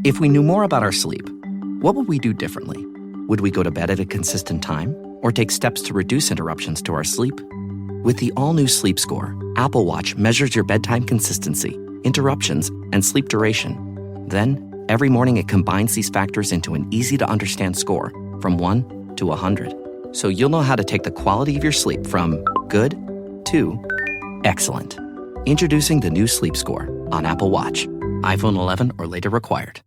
If we knew more about our sleep, what would we do differently? Would we go to bed at a consistent time or take steps to reduce interruptions to our sleep? With the all-new Sleep Score, Apple Watch measures your bedtime consistency, interruptions, and sleep duration. Then, every morning it combines these factors into an easy-to-understand score from 1 to 100. So you'll know how to take the quality of your sleep from good to excellent. Introducing the new Sleep Score on Apple Watch. iPhone 11 or later required.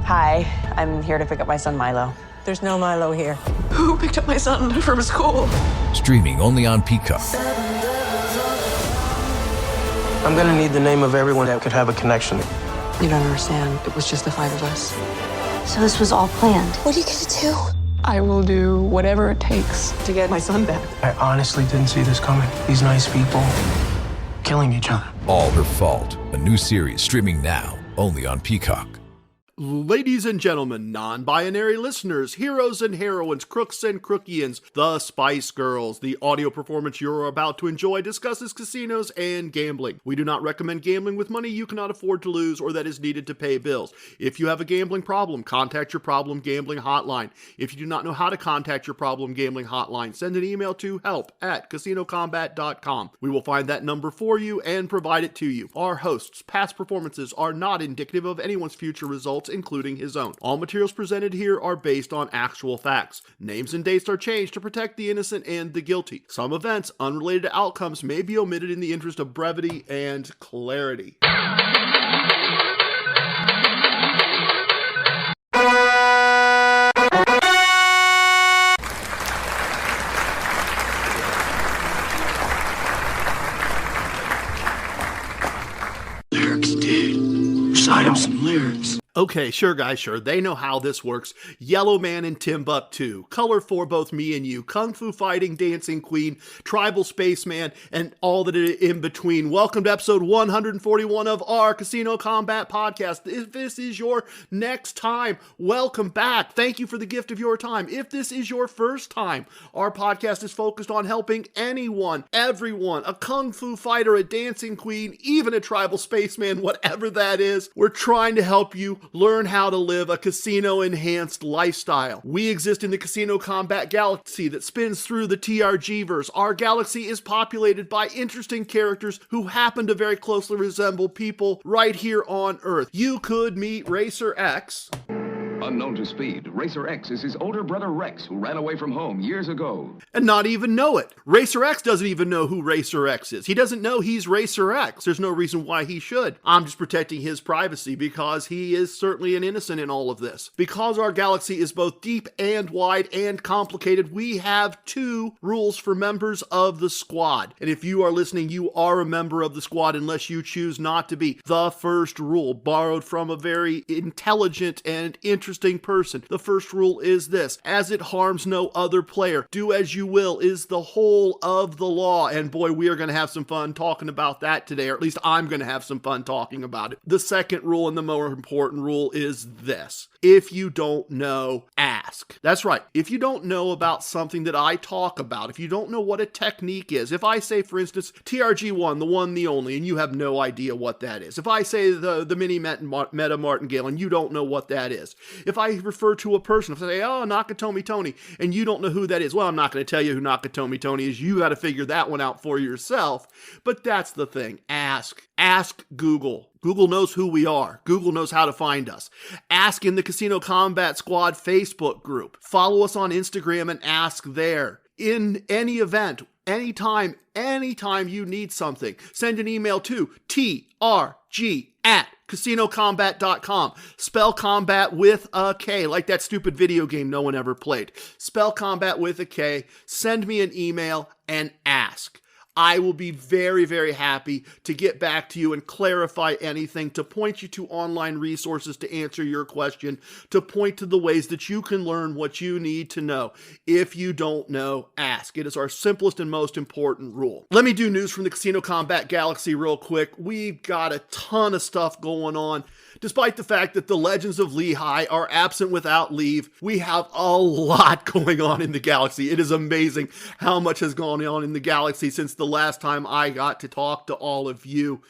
Hi, I'm here to pick up my son Milo. There's no Milo here. Who picked up my son from school? Streaming only on Peacock. I'm gonna need the name of everyone that could have a connection. You don't understand. It was just the 5 of us. So this was all planned. What are you gonna do? I will do whatever it takes to get my son back. I honestly didn't see this coming. These nice people killing each other. All Her Fault. A new series streaming now only on Peacock. Ladies and gentlemen, non-binary listeners, heroes and heroines, crooks and crookians, the Spice Girls, the audio performance you're about to enjoy discusses casinos and gambling. We do not recommend gambling with money you cannot afford to lose or that is needed to pay bills. If you have a gambling problem, contact your problem gambling hotline. If you do not know how to contact your problem gambling hotline, send an email to help@casinocombat.com. We will find that number for you and provide it to you. Our hosts' past performances are not indicative of anyone's future results, including his own. All materials presented here are based on actual facts. Names and dates are changed to protect the innocent and the guilty. Some events unrelated to outcomes may be omitted in the interest of brevity and clarity. Lyrics, dude. Recite him some lyrics. Okay, sure guys, sure. They know how this works. Yellow Man in Timbuktu. Color for both me and you. Kung Fu Fighting Dancing Queen. Tribal Spaceman. And all that is in between. Welcome to episode 141 of our Casino Combat Podcast. If this is your next time, welcome back. Thank you for the gift of your time. If this is your first time, our podcast is focused on helping anyone, everyone, a Kung Fu fighter, a dancing queen, even a tribal spaceman, whatever that is. We're trying to help you learn how to live a casino-enhanced lifestyle. We exist in the Casino Combat galaxy that spins through the TRG-verse. Our galaxy is populated by interesting characters who happen to very closely resemble people right here on Earth. You could meet Racer X. Unknown to Speed, Racer X is his older brother Rex, who ran away from home years ago. And not even know it. Racer X doesn't even know who Racer X is. He doesn't know he's Racer X. There's no reason why he should. I'm just protecting his privacy because he is certainly an innocent in all of this. Because our galaxy is both deep and wide and complicated, we have 2 rules for members of the squad. And if you are listening, you are a member of the squad unless you choose not to be. The first rule, borrowed from a very intelligent and interesting person. The first rule is this: as it harms no other player, do as you will is the whole of the law. And boy, we are going to have some fun talking about that today, or at least I'm going to have some fun talking about it. The second rule, and the more important rule, is this: if you don't know, ask. That's right. If you don't know about something that I talk about, if you don't know what a technique is, if I say, for instance, TRG1, the one, the only, and you have no idea what that is. If I say the mini meta martingale and you don't know what that is. If I refer to a person, if I say, oh, Nakatomi Tony, and you don't know who that is, well, I'm not going to tell you who Nakatomi Tony is. You got to figure that one out for yourself. But that's the thing. Ask. Ask Google. Google knows who we are. Google knows how to find us. Ask in the Casino Combat Squad Facebook group. Follow us on Instagram and ask there. In any event, anytime you need something, send an email to trg@casinocombat.com. Spell combat with a K, like that stupid video game no one ever played. Spell combat with a K. Send me an email and ask. I will be very, very happy to get back to you and clarify anything, to point you to online resources to answer your question, to point to the ways that you can learn what you need to know. If you don't know, ask. It is our simplest and most important rule. Let me do news from the Casino Combat Galaxy real quick. We've got a ton of stuff going on. Despite the fact that the Legends of Lehigh are absent without leave, we have a lot going on in the galaxy. It is amazing how much has gone on in the galaxy since the last time I got to talk to all of you.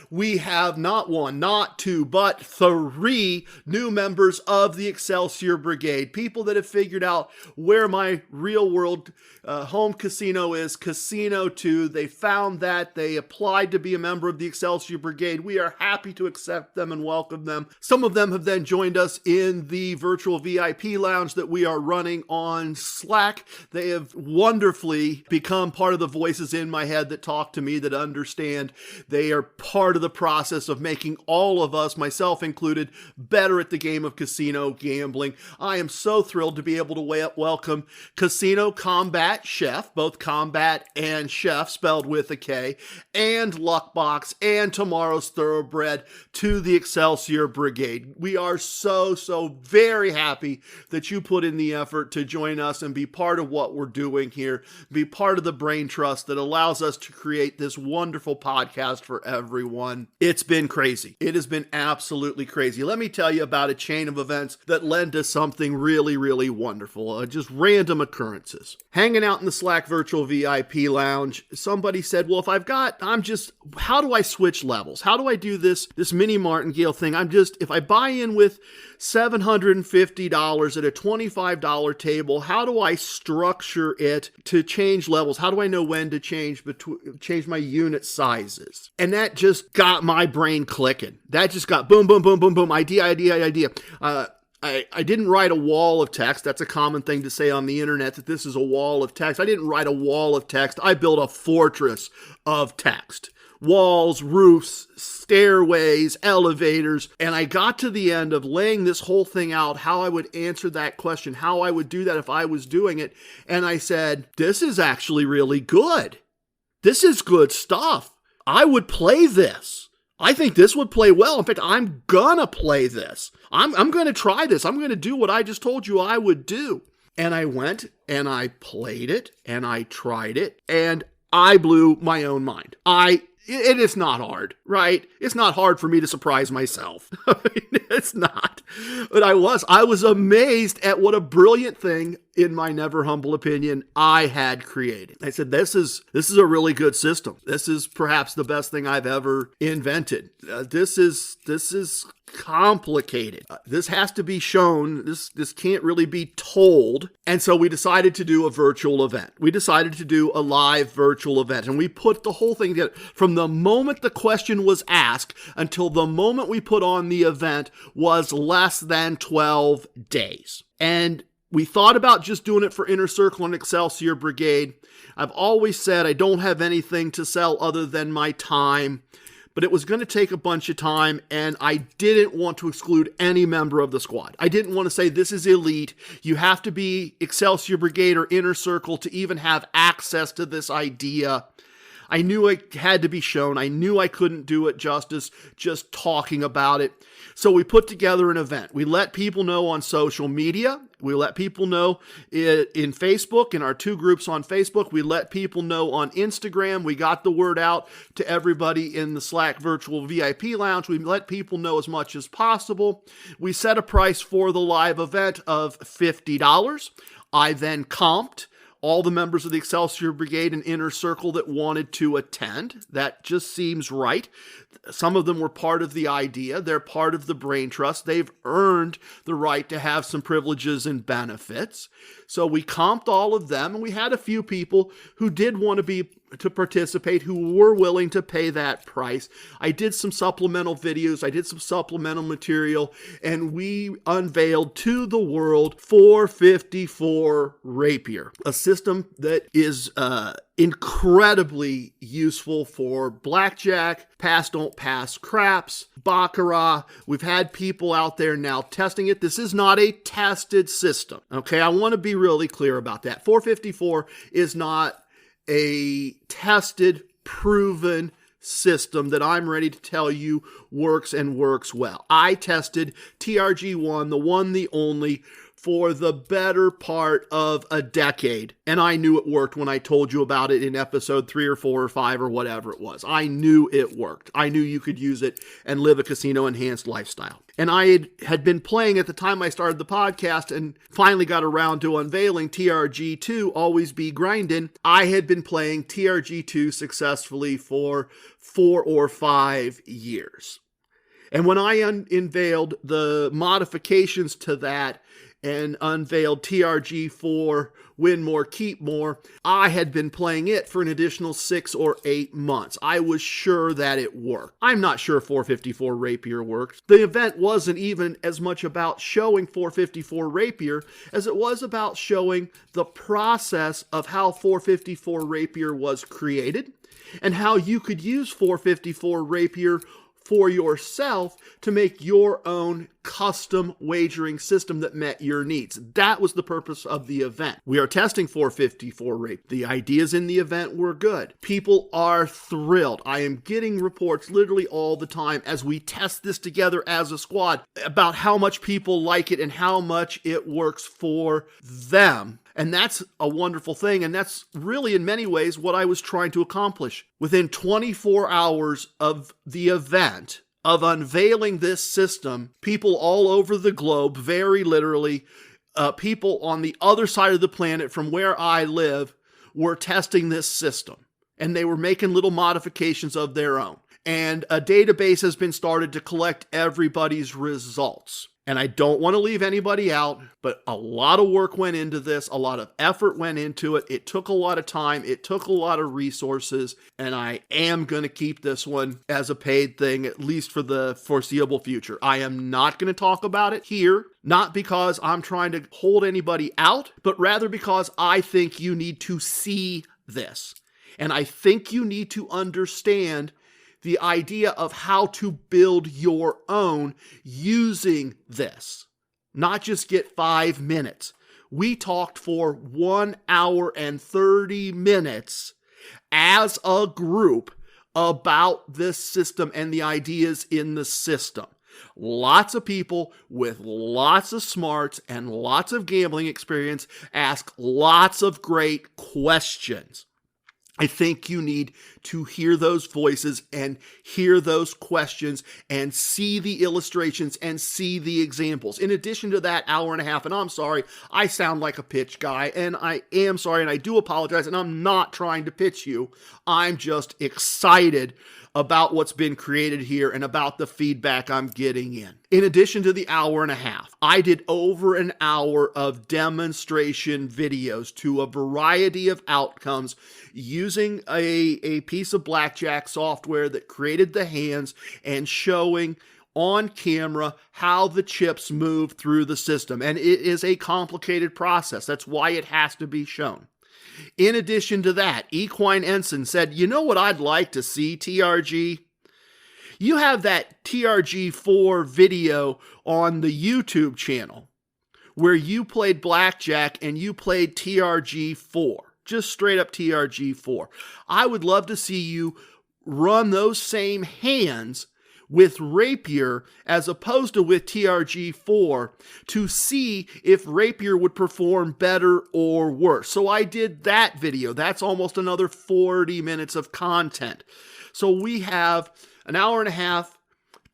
We have not one, not two, but 3 new members of the Excelsior Brigade. People that have figured out where my real world home casino is, Casino 2. They found that. They applied to be a member of the Excelsior Brigade. We are happy to accept them and welcome them. Some of them have then joined us in the virtual VIP lounge that we are running on Slack. They have wonderfully become part of the voices in my head that talk to me, that understand. They are part of the process of making all of us, myself included, better at the game of casino gambling. I am so thrilled to be able to welcome Casino Combat Chef, both Combat and Chef spelled with a K, and Luckbox and Tomorrow's Thoroughbred to the Excelsior Brigade. We are so very happy that you put in the effort to join us and be part of what we're doing here, be part of the brain trust that allows us to create this wonderful podcast for everyone. It's been crazy. It has been absolutely crazy. Let me tell you about a chain of events that led to something really, really wonderful. Just random occurrences. Hanging out in the Slack virtual VIP lounge, somebody said, well, how do I switch levels? How do I do this mini martingale thing? If I buy in with $750 at a $25 table, how do I structure it to change levels? How do I know when to change my unit sizes? And that just got my brain clicking. That just got boom, boom, boom, boom, boom, idea. I didn't write a wall of text. That's a common thing to say on the internet, that this is a wall of text. I didn't write a wall of text. I built a fortress of text. Walls, roofs, stairways, elevators. And I got to the end of laying this whole thing out, how I would answer that question, how I would do that if I was doing it. And I said, this is actually really good. This is good stuff. I would play this. I think this would play well. In fact, I'm gonna play this. I'm gonna try this. I'm gonna do what I just told you I would do. And I went and I played it and I tried it and I blew my own mind. It is not hard, right? It's not hard for me to surprise myself. It's not. But I was amazed at what a brilliant thing, in my never humble opinion, I had created. I said, this is a really good system. This is perhaps the best thing I've ever invented. This is complicated. This has to be shown. This can't really be told. And so we decided to do a virtual event. We decided to do a live virtual event. And we put the whole thing together. From the moment the question was asked until the moment we put on the event was less than 12 days. And we thought about just doing it for Inner Circle and Excelsior Brigade. I've always said I don't have anything to sell other than my time. But it was going to take a bunch of time, and I didn't want to exclude any member of the squad. I didn't want to say this is elite. You have to be Excelsior Brigade or Inner Circle to even have access to this idea. I knew it had to be shown. I knew I couldn't do it justice just talking about it. So we put together an event. We let people know on social media. We let people know in Facebook, in our 2 groups on Facebook. We let people know on Instagram. We got the word out to everybody in the Slack virtual VIP lounge. We let people know as much as possible. We set a price for the live event of $50. I then comped all the members of the Excelsior Brigade and Inner Circle that wanted to attend. That just seems right. Some of them were part of the idea. They're part of the brain trust. They've earned the right to have some privileges and benefits. So we comped all of them, and we had a few people who did want to participate, who were willing to pay that price. I did some supplemental videos. I did some supplemental material, and we unveiled to the world 454 Rapier, a system that is incredibly useful for blackjack, pass don't pass craps, baccarat. We've had people out there now testing it. This is not a tested system. Okay, I want to be really clear about that. 454 is not a tested, proven system that I'm ready to tell you works and works well. I tested TRG1, the one, the only, for the better part of a decade. And I knew it worked when I told you about it in episode 3 or 4 or 5 or whatever it was. I knew it worked. I knew you could use it and live a casino-enhanced lifestyle. And I had been playing at the time I started the podcast and finally got around to unveiling TRG2, Always Be Grindin'. I had been playing TRG2 successfully for 4 or 5 years. And when I unveiled the modifications to that and unveiled TRG4, Win More, Keep More, I had been playing it for an additional 6 or 8 months. I was sure that it worked. I'm not sure 454 Rapier worked. The event wasn't even as much about showing 454 Rapier as it was about showing the process of how 454 Rapier was created and how you could use 454 Rapier for yourself to make your own custom wagering system that met your needs. That was the purpose of the event. We are testing 454 Rapier. The ideas in the event were good. People are thrilled. I am getting reports literally all the time as we test this together as a squad about how much people like it and how much it works for them. And that's a wonderful thing, and that's really in many ways what I was trying to accomplish. Within 24 hours of the event, of unveiling this system, people all over the globe, very literally, people on the other side of the planet from where I live, were testing this system. And they were making little modifications of their own. And a database has been started to collect everybody's results. And I don't want to leave anybody out, but a lot of work went into this. A lot of effort went into it. It took a lot of time. It took a lot of resources. And I am going to keep this one as a paid thing, at least for the foreseeable future. I am not going to talk about it here, not because I'm trying to hold anybody out, but rather because I think you need to see this. And I think you need to understand the idea of how to build your own using this. Not just get 5 minutes. We talked for 1 hour and 30 minutes as a group about this system and the ideas in the system. Lots of people with lots of smarts and lots of gambling experience ask lots of great questions. I think you need to hear those voices and hear those questions and see the illustrations and see the examples. In addition to that hour and a half, and I'm sorry, I sound like a pitch guy, and I am sorry, and I do apologize, and I'm not trying to pitch you. I'm just excited about what's been created here and about the feedback I'm getting in. In addition to the hour and a half, I did over an hour of demonstration videos to a variety of outcomes using a piece of blackjack software that created the hands and showing on camera how the chips move through the system. And it is a complicated process. That's why it has to be shown. In addition to that, Equine Ensign said, you know what I'd like to see, TRG? You have that TRG4 video on the YouTube channel where you played blackjack and you played TRG4, just straight up TRG4. I would love to see you run those same hands with Rapier as opposed to with TRG4 to see if Rapier would perform better or worse. So I did that video. That's almost another 40 minutes of content. So we have an hour and a half,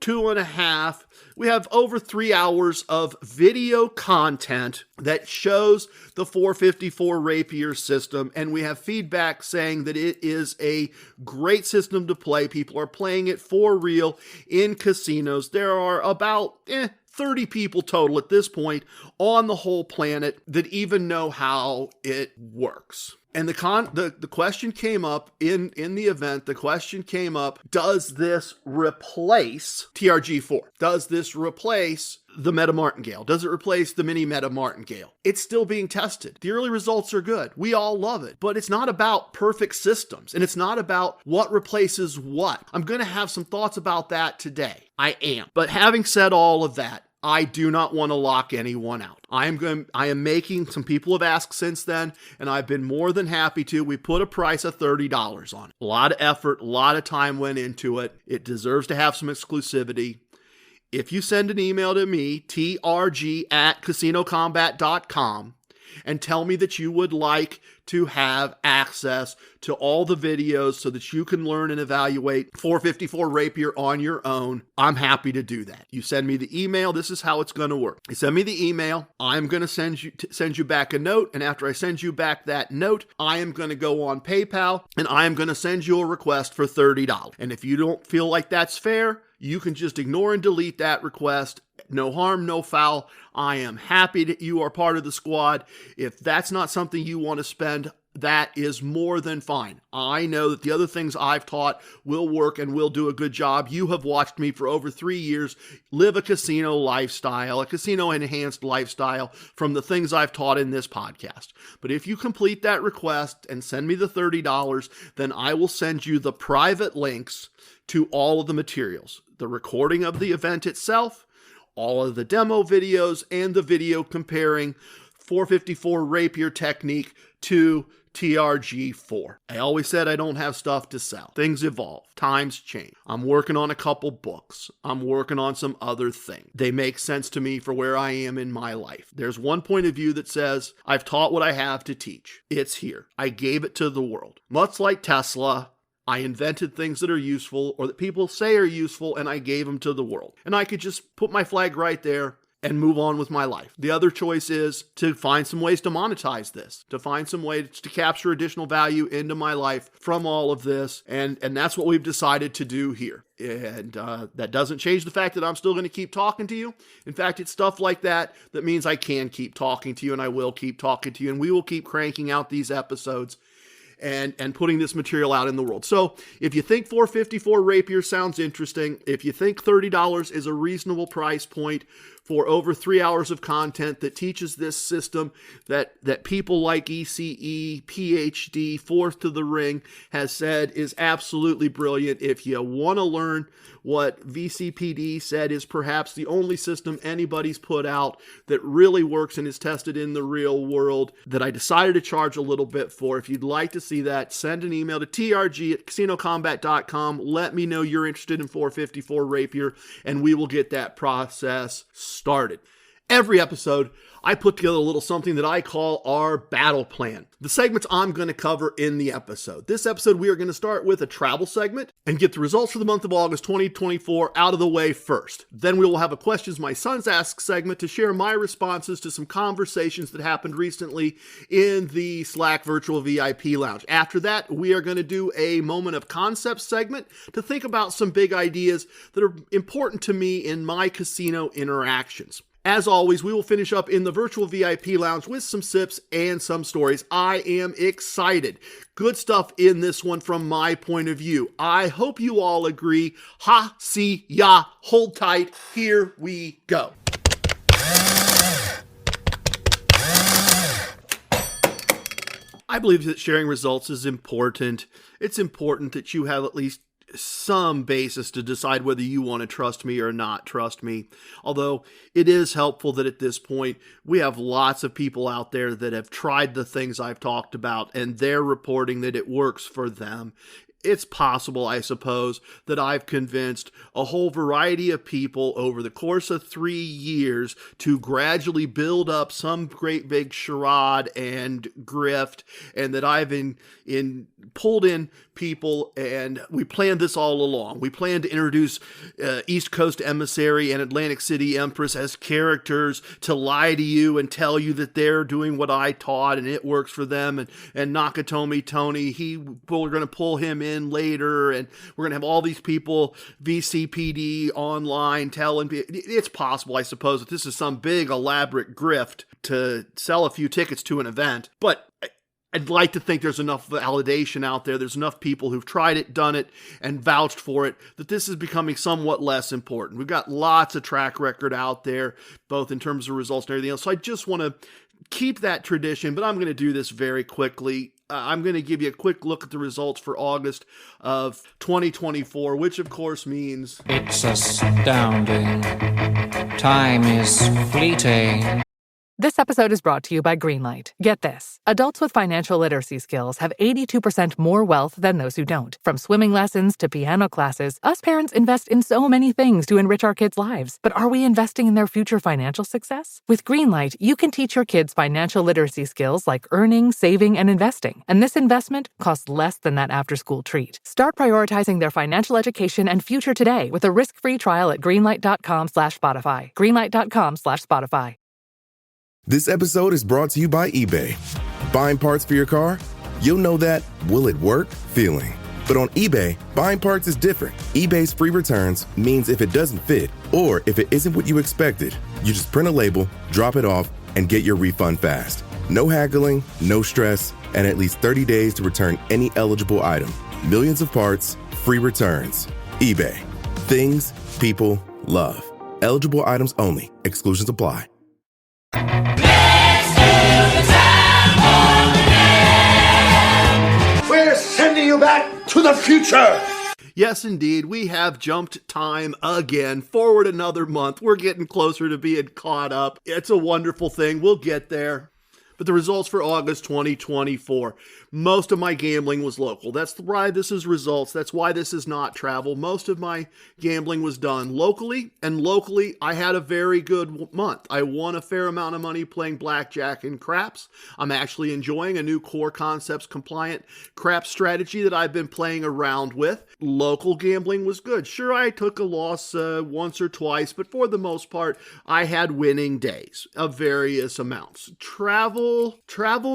2.5. We have over 3 hours of video content that shows the 454 Rapier system, and we have feedback saying that it is a great system to play. People are playing it for real in casinos. There are about 30 people total at this point on the whole planet that even know how it works. And the question came up in the event, the question came up, does this replace TRG4? Does this replace the Meta Martingale? Does it replace the Mini Meta Martingale? It's still being tested. The early results are good. We all love it. But it's not about perfect systems, and it's not about what replaces what. I'm going to have some thoughts about that today. I am. But having said all of that, I do not want to lock anyone out. I am making, some people have asked since then, and I've been more than happy to. We put a price of $30 on it. A lot of effort, a lot of time went into it. It deserves to have some exclusivity. if you send an email to me, trg@casinocombat.com, and tell me that you would like to have access to all the videos so that you can learn and evaluate 454 Rapier on your own, I'm happy to do that. You send me the email. This is how it's going to work. You send me the email. I'm going to send you back a note. And after I send you back that note, I am going to go on PayPal and I am going to send you a request for $30. And if you don't feel like that's fair, you can just ignore and delete that request. No harm, no foul. I am happy that you are part of the squad. If that's not something you want to spend, that is more than fine. I know that the other things I've taught will work and will do a good job. You have watched me for over 3 years live a casino lifestyle, a casino enhanced lifestyle from the things I've taught in this podcast. But if you complete that request and send me the $30, then I will send you the private links to all of the materials, the recording of the event itself, all of the demo videos, and the video comparing 454 Rapier technique to TRG4. I always said I don't have stuff to sell. Things evolve. Times change. I'm working on a couple books. I'm working on some other things. They make sense to me for where I am in my life. There's one point of view that says, I've taught what I have to teach. It's here. I gave it to the world. Much like Tesla, I invented things that are useful or that people say are useful, and I gave them to the world. And I could just put my flag right there and move on with my life. The other choice is to find some ways to monetize this, to find some ways to capture additional value into my life from all of this. And that's what we've decided to do here. And that doesn't change the fact that I'm still going to keep talking to you. In fact, it's stuff like that that means I can keep talking to you, and I will keep talking to you, and we will keep cranking out these episodes and putting this material out in the world. So if you think 454 Rapier sounds interesting, if you think $30 is a reasonable price point for over 3 hours of content that teaches this system that people like ECE, PhD, Fourth to the Ring has said is absolutely brilliant. If you want to learn what VCPD said is perhaps the only system anybody's put out that really works and is tested in the real world, that I decided to charge a little bit for. If you'd like to see that, send an email to trg@casinocombat.com. Let me know you're interested in 454 Rapier, and we will get that process started. Every episode, I put together a little something that I call our battle plan. The segments I'm going to cover in the episode. This episode, we are going to start with a travel segment and get the results for the month of August 2024 out of the way first. Then we will have a Questions My Sons Ask segment to share my responses to some conversations that happened recently in the Slack Virtual VIP Lounge. After that, we are going to do a Moment of Koncepts segment to think about some big ideas that are important to me in my casino interactions. As always, we will finish up in the Virtual VIP Lounge with some sips and some stories. I am excited. Good stuff in this one from my point of view. I hope you all agree. Ha, see, ya, hold tight. Here we go. I believe that sharing results is important. It's important that you have at least some basis to decide whether you want to trust me or not trust me. Although it is helpful that at this point we have lots of people out there that have tried the things I've talked about and they're reporting that it works for them. It's possible, I suppose, that I've convinced a whole variety of people over the course of 3 years to gradually build up some great big charade and grift, and that I've pulled in people, and we planned this all along. We planned to introduce East Coast Emissary and Atlantic City Empress as characters to lie to you and tell you that they're doing what I taught and it works for them, and Nakatomi Tony, we're going to pull him in later, and we're going to have all these people, VCPD online telling people. It's possible, I suppose, that this is some big elaborate grift to sell a few tickets to an event, but I'd like to think there's enough validation out there. There's enough people who've tried it, done it, and vouched for it that this is becoming somewhat less important. We've got lots of track record out there, both in terms of results and everything else. So I just want to keep that tradition, but I'm going to do this very quickly. I'm going to give you a quick look at the results for August of 2024, which of course means it's astounding. Time is fleeting. This episode is brought to you by Greenlight. Get this. Adults with financial literacy skills have 82% more wealth than those who don't. From swimming lessons to piano classes, us parents invest in so many things to enrich our kids' lives. But are we investing in their future financial success? With Greenlight, you can teach your kids financial literacy skills like earning, saving, and investing. And this investment costs less than that after-school treat. Start prioritizing their financial education and future today with a risk-free trial at greenlight.com/Spotify. Greenlight.com/Spotify. This episode is brought to you by eBay. Buying parts for your car? You'll know that will it work feeling. But on eBay, buying parts is different. eBay's free returns means if it doesn't fit, or if it isn't what you expected, you just print a label, drop it off, and get your refund fast. No haggling, no stress, and at least 30 days to return any eligible item. Millions of parts, free returns. eBay. Things people love. Eligible items only. Exclusions apply. We're sending you back to the future. Yes, indeed, we have jumped time again, forward another month. We're getting closer to being caught up. It's a wonderful thing. We'll get there. But the results for August 2024, most of my gambling was local. That's why this is results. That's why this is not travel. Most of my gambling was done locally, and locally I had a very good month. I won a fair amount of money playing blackjack and craps. I'm actually enjoying a new core concepts compliant crap strategy that I've been playing around with. Local gambling was good. Sure, I took a loss once or twice, but for the most part, I had winning days of various amounts. Travel,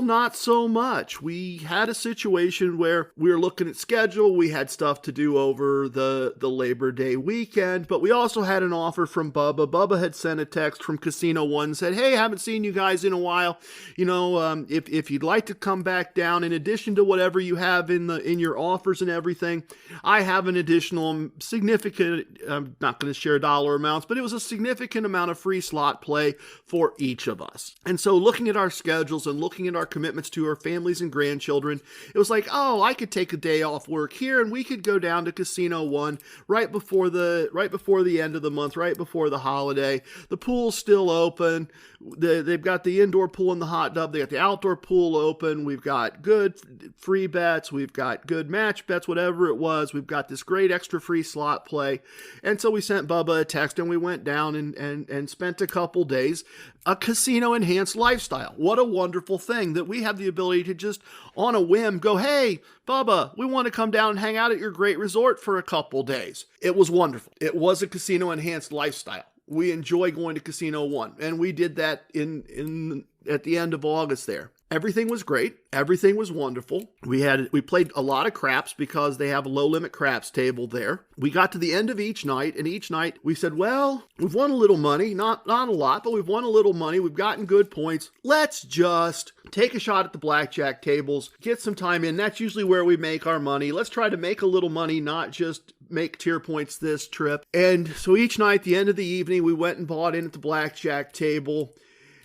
not so much. We had a situation where we were looking at schedule. We had stuff to do over the Labor Day weekend, but we also had an offer from Bubba. Bubba had sent a text from Casino One and said, hey, haven't seen you guys in a while. You know, if you'd like to come back down, in addition to whatever you have in your offers and everything, I have an additional significant, I'm not going to share dollar amounts, but it was a significant amount of free slot play for each of us. And so looking at our schedules and looking at our commitments to our families and grandchildren, it was like, oh, I could take a day off work here and we could go down to Casino One right before the end of the month, right before the holiday. The pool's still open. They've got the indoor pool and the hot tub. They got the outdoor pool open. We've got good free bets. We've got good match bets, whatever it was. We've got this great extra free slot play. And so we sent Bubba a text and we went down and spent a couple days. A casino enhanced lifestyle. What a wonderful thing that we have the ability to just on a whim go, hey, Bubba, we want to come down and hang out at your great resort for a couple days. It was wonderful. It was a casino enhanced lifestyle. We enjoy going to Casino One, and we did that at the end of August there. Everything was great. Everything was wonderful. We played a lot of craps because they have a low limit craps table there. We got to the end of each night, and each night we said, well, we've won a little money, not a lot, but we've won a little money. We've gotten good points. Let's just take a shot at the blackjack tables, get some time in. That's usually where we make our money. Let's try to make a little money, not just make tier points this trip. And so each night, the end of the evening, we went and bought in at the blackjack table.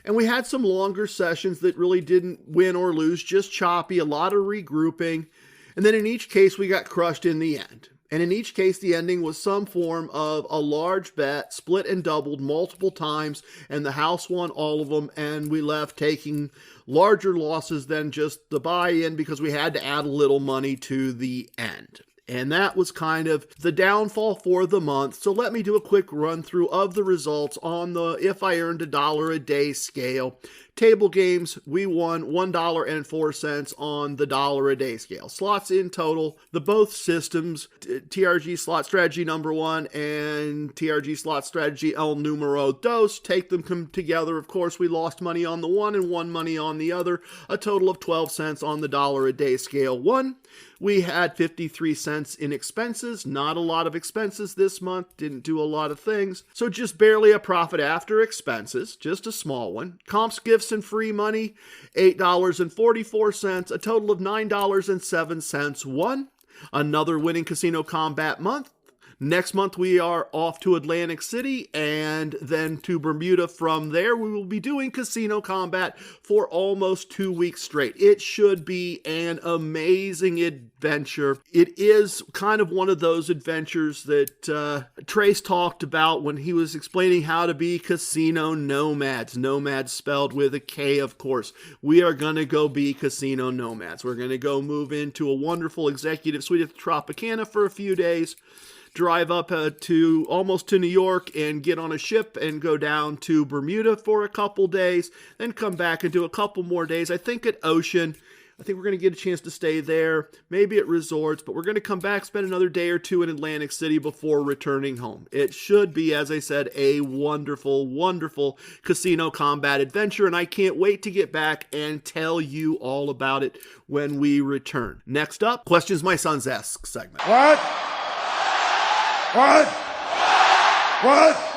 And we had some longer sessions that really didn't win or lose, just choppy, a lot of regrouping. And then in each case, we got crushed in the end. And in each case, the ending was some form of a large bet, split and doubled multiple times, and the house won all of them, and we left taking larger losses than just the buy-in because we had to add a little money to the end. And that was kind of the downfall for the month. So let me do a quick run through of the results on the if I earned $1 a day scale. Table games, we won $1.04 on the $1 a day scale. Slots in total, the both systems, TRG slot strategy number 1 and TRG slot strategy el numero dos, take them together. Of course, we lost money on the one and won money on the other, a total of 12 cents on the $1 a day scale 1. We had 53 cents in expenses, not a lot of expenses this month, didn't do a lot of things. So just barely a profit after expenses, just a small one. Comps, gifts, and free money, $8.44, a total of $9.07. Another winning casino combat month. Next month, we are off to Atlantic City and then to Bermuda. From there, we will be doing Casino Combat for almost 2 weeks straight. It should be an amazing adventure. It is kind of one of those adventures that Trace talked about when he was explaining how to be casino nomads. Nomads spelled with a K, of course. We are going to go be casino nomads. We're going to go move into a wonderful executive suite at the Tropicana for a few days, drive up almost to New York and get on a ship and go down to Bermuda for a couple days, then come back and do a couple more days, I think at Ocean. I think we're going to get a chance to stay there, maybe at resorts, but we're going to come back, spend another day or two in Atlantic City before returning home. It should be, as I said, a wonderful, wonderful Casino Combat adventure, and I can't wait to get back and tell you all about it when we return. Next up, Questions My Sons Ask segment. What? What? What?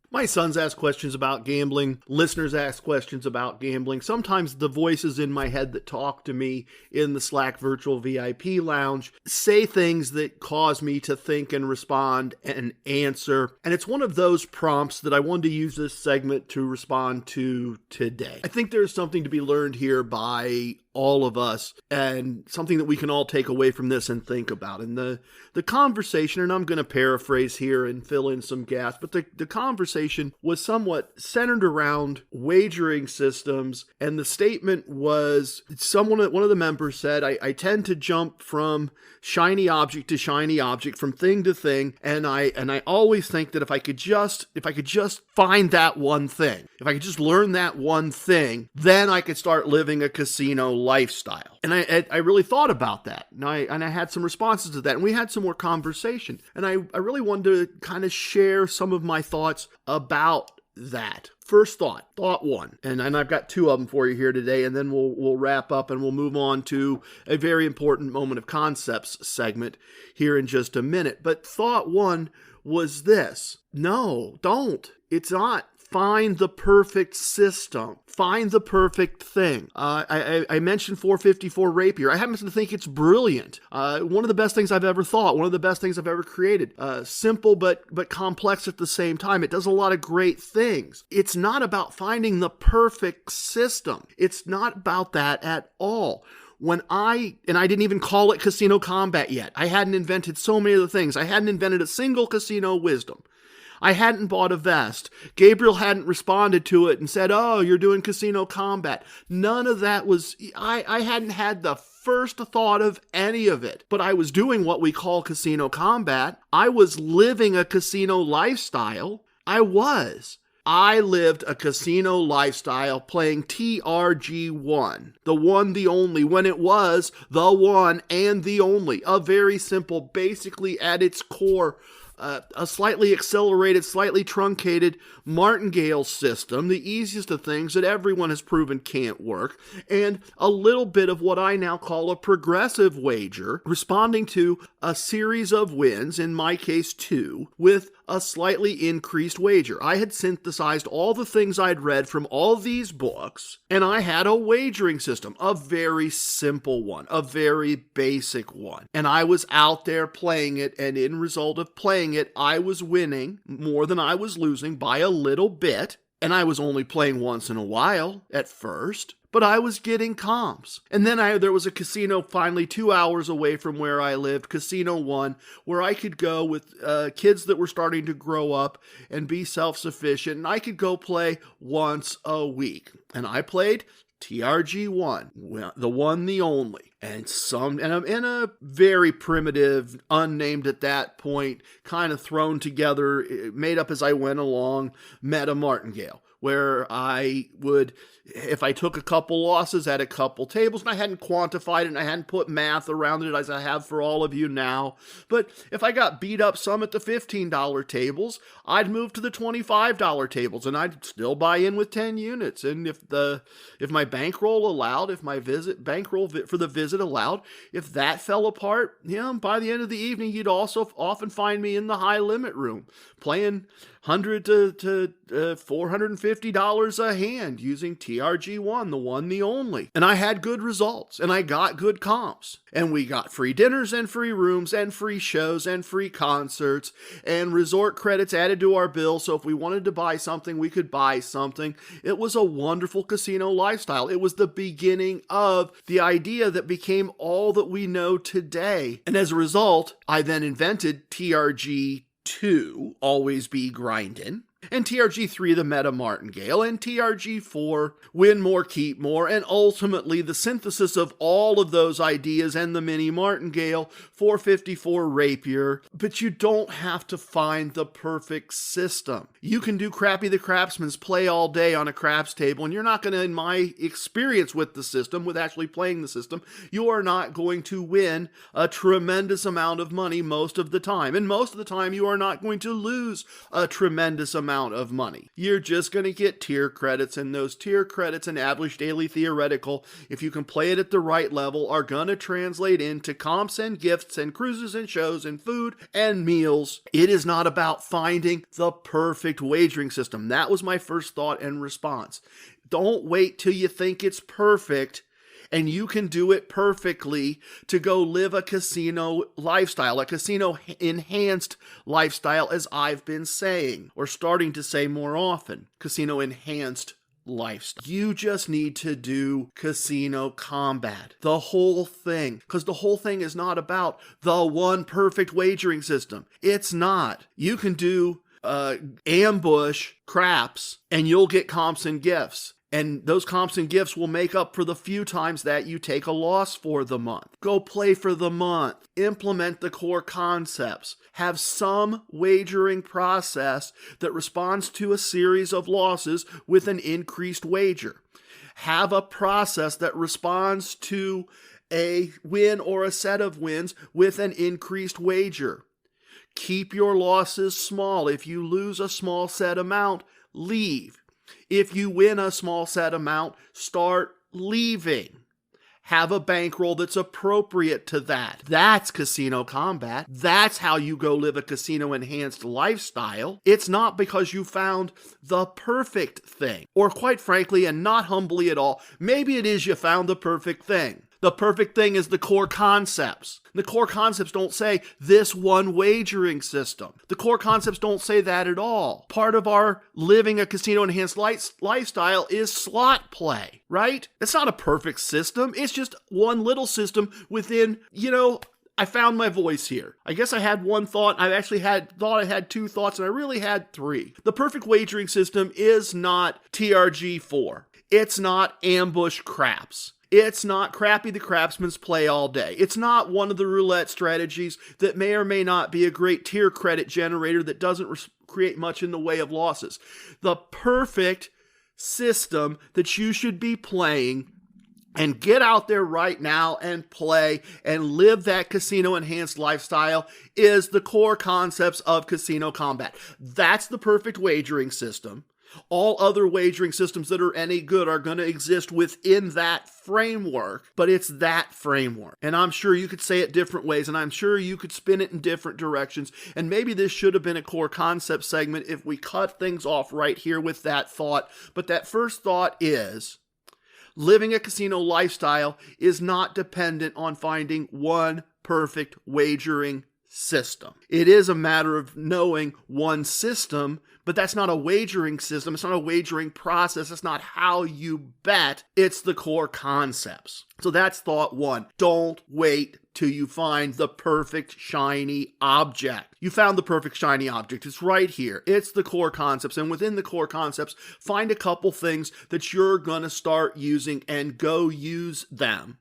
My sons ask questions about gambling. Listeners ask questions about gambling. Sometimes the voices in my head that talk to me in the Slack Virtual VIP Lounge say things that cause me to think and respond and answer. And it's one of those prompts that I wanted to use this segment to respond to today. I think there's something to be learned here by all of us, and something that we can all take away from this and think about. And the conversation, and I'm going to paraphrase here and fill in some gaps, but the conversation was somewhat centered around wagering systems, and the statement was, one of the members said, I tend to jump from shiny object to shiny object, from thing to thing, and I always think that if I could just find that one thing, if I could just learn that one thing, then I could start living a casino lifestyle. And I really thought about that, and I had some responses to that, and we had some more conversation, and I really wanted to kind of share some of my thoughts about that. First thought one, and I've got two of them for you here today, and then we'll wrap up and we'll move on to a very important Moment of Koncepts segment here in just a minute. But thought one was this: no, don't. It's not. Find the perfect system. Find the perfect thing. I mentioned 454 Rapier. I happen to think it's brilliant. One of the best things I've ever thought. One of the best things I've ever created. Simple but complex at the same time. It does a lot of great things. It's not about finding the perfect system. It's not about that at all. I didn't even call it Casino Combat yet. I hadn't invented so many other things. I hadn't invented a single casino wisdom. I hadn't bought a vest. Gabriel hadn't responded to it and said, oh, you're doing Casino Combat. None of that was, I hadn't had the first thought of any of it. But I was doing what we call Casino Combat. I was living a casino lifestyle. I lived a casino lifestyle playing TRG1, the one, the only, when it was the one and the only. A very simple, basically at its core, a slightly accelerated, slightly truncated martingale system, the easiest of things that everyone has proven can't work, and a little bit of what I now call a progressive wager, responding to a series of wins, in my case 2, with a slightly increased wager. I had synthesized all the things I'd read from all these books, and I had a wagering system, a very simple one, a very basic one. And I was out there playing it, and in result of playing it, I was winning more than I was losing by a little bit. And I was only playing once in a while at first, but I was getting comps. And then there was a casino finally 2 hours away from where I lived, Casino 1, where I could go with kids that were starting to grow up and be self-sufficient, and I could go play once a week. And I played TRG1, the one, the only, and I'm in a very primitive, unnamed at that point, kind of thrown together, made up as I went along, meta martingale, where I would, if I took a couple losses at a couple tables, and I hadn't quantified it, and I hadn't put math around it as I have for all of you now, but if I got beat up some at the $15 tables, I'd move to the $25 tables, and I'd still buy in with 10 units, and if my bankroll allowed, if my bankroll for the visit allowed, if that fell apart, by the end of the evening, you'd also often find me in the high limit room, playing $100 to $450 a hand using TRG1, the one, the only. And I had good results, and I got good comps. And we got free dinners and free rooms and free shows and free concerts and resort credits added to our bill. So if we wanted to buy something, we could buy something. It was a wonderful casino lifestyle. It was the beginning of the idea that became all that we know today. And as a result, I then invented TRG2, Always Be Grindin', and TRG3, the Meta Martingale, and TRG4, Win More, Keep More, and ultimately the synthesis of all of those ideas and the Mini Martingale, 454 Rapier. But you don't have to find the perfect system. You can do Crappy the Crapsman's play all day on a craps table, and you're not going to, in my experience with the system, with actually playing the system, you are not going to win a tremendous amount of money most of the time. And most of the time, you are not going to lose a tremendous amount of money. You're just going to get tier credits, and those tier credits in Average Daily Theoretical, if you can play it at the right level, are going to translate into comps and gifts and cruises and shows and food and meals. It is not about finding the perfect wagering system. That was my first thought and response. Don't wait till you think it's perfect and you can do it perfectly to go live a casino lifestyle, a casino enhanced lifestyle, as I've been saying, or starting to say more often, casino enhanced lifestyle. You just need to do casino combat, the whole thing, because the whole thing is not about the one perfect wagering system. It's not. You can do ambush craps and you'll get comps and gifts. And those comps and gifts will make up for the few times that you take a loss for the month. Go play for the month. Implement the core concepts. Have some wagering process that responds to a series of losses with an increased wager. Have a process that responds to a win or a set of wins with an increased wager. Keep your losses small. If you lose a small set amount, leave. If you win a small set amount, start leaving. Have a bankroll that's appropriate to that. That's casino combat. That's how you go live a casino-enhanced lifestyle. It's not because you found the perfect thing. Or quite frankly, and not humbly at all, maybe it is you found the perfect thing. The perfect thing is the core concepts. The core concepts don't say this one wagering system. The core concepts don't say that at all. Part of our living a casino-enhanced lifestyle is slot play, right? It's not a perfect system. It's just one little system within, I found my voice here. I guess I had one thought. I actually thought I had two thoughts, and I really had three. The perfect wagering system is not TRG4. It's not ambush craps. It's not Crappy the Crapsman's play all day. It's not one of the roulette strategies that may or may not be a great tier credit generator that doesn't create much in the way of losses. The perfect system that you should be playing, and get out there right now and play and live that casino-enhanced lifestyle, is the core concepts of casino combat. That's the perfect wagering system. All other wagering systems that are any good are going to exist within that framework, but it's that framework. And I'm sure you could say it different ways, and I'm sure you could spin it in different directions. And maybe this should have been a core concept segment if we cut things off right here with that thought. But that first thought is, living a casino lifestyle is not dependent on finding one perfect wagering system. It is a matter of knowing one system, but that's not a wagering system. It's not a wagering process. It's not how you bet. It's the core concepts. So that's thought one. Don't wait till you find the perfect shiny object. You found the perfect shiny object. It's right here. It's the core concepts. And within the core concepts, find a couple things that you're going to start using and go use them.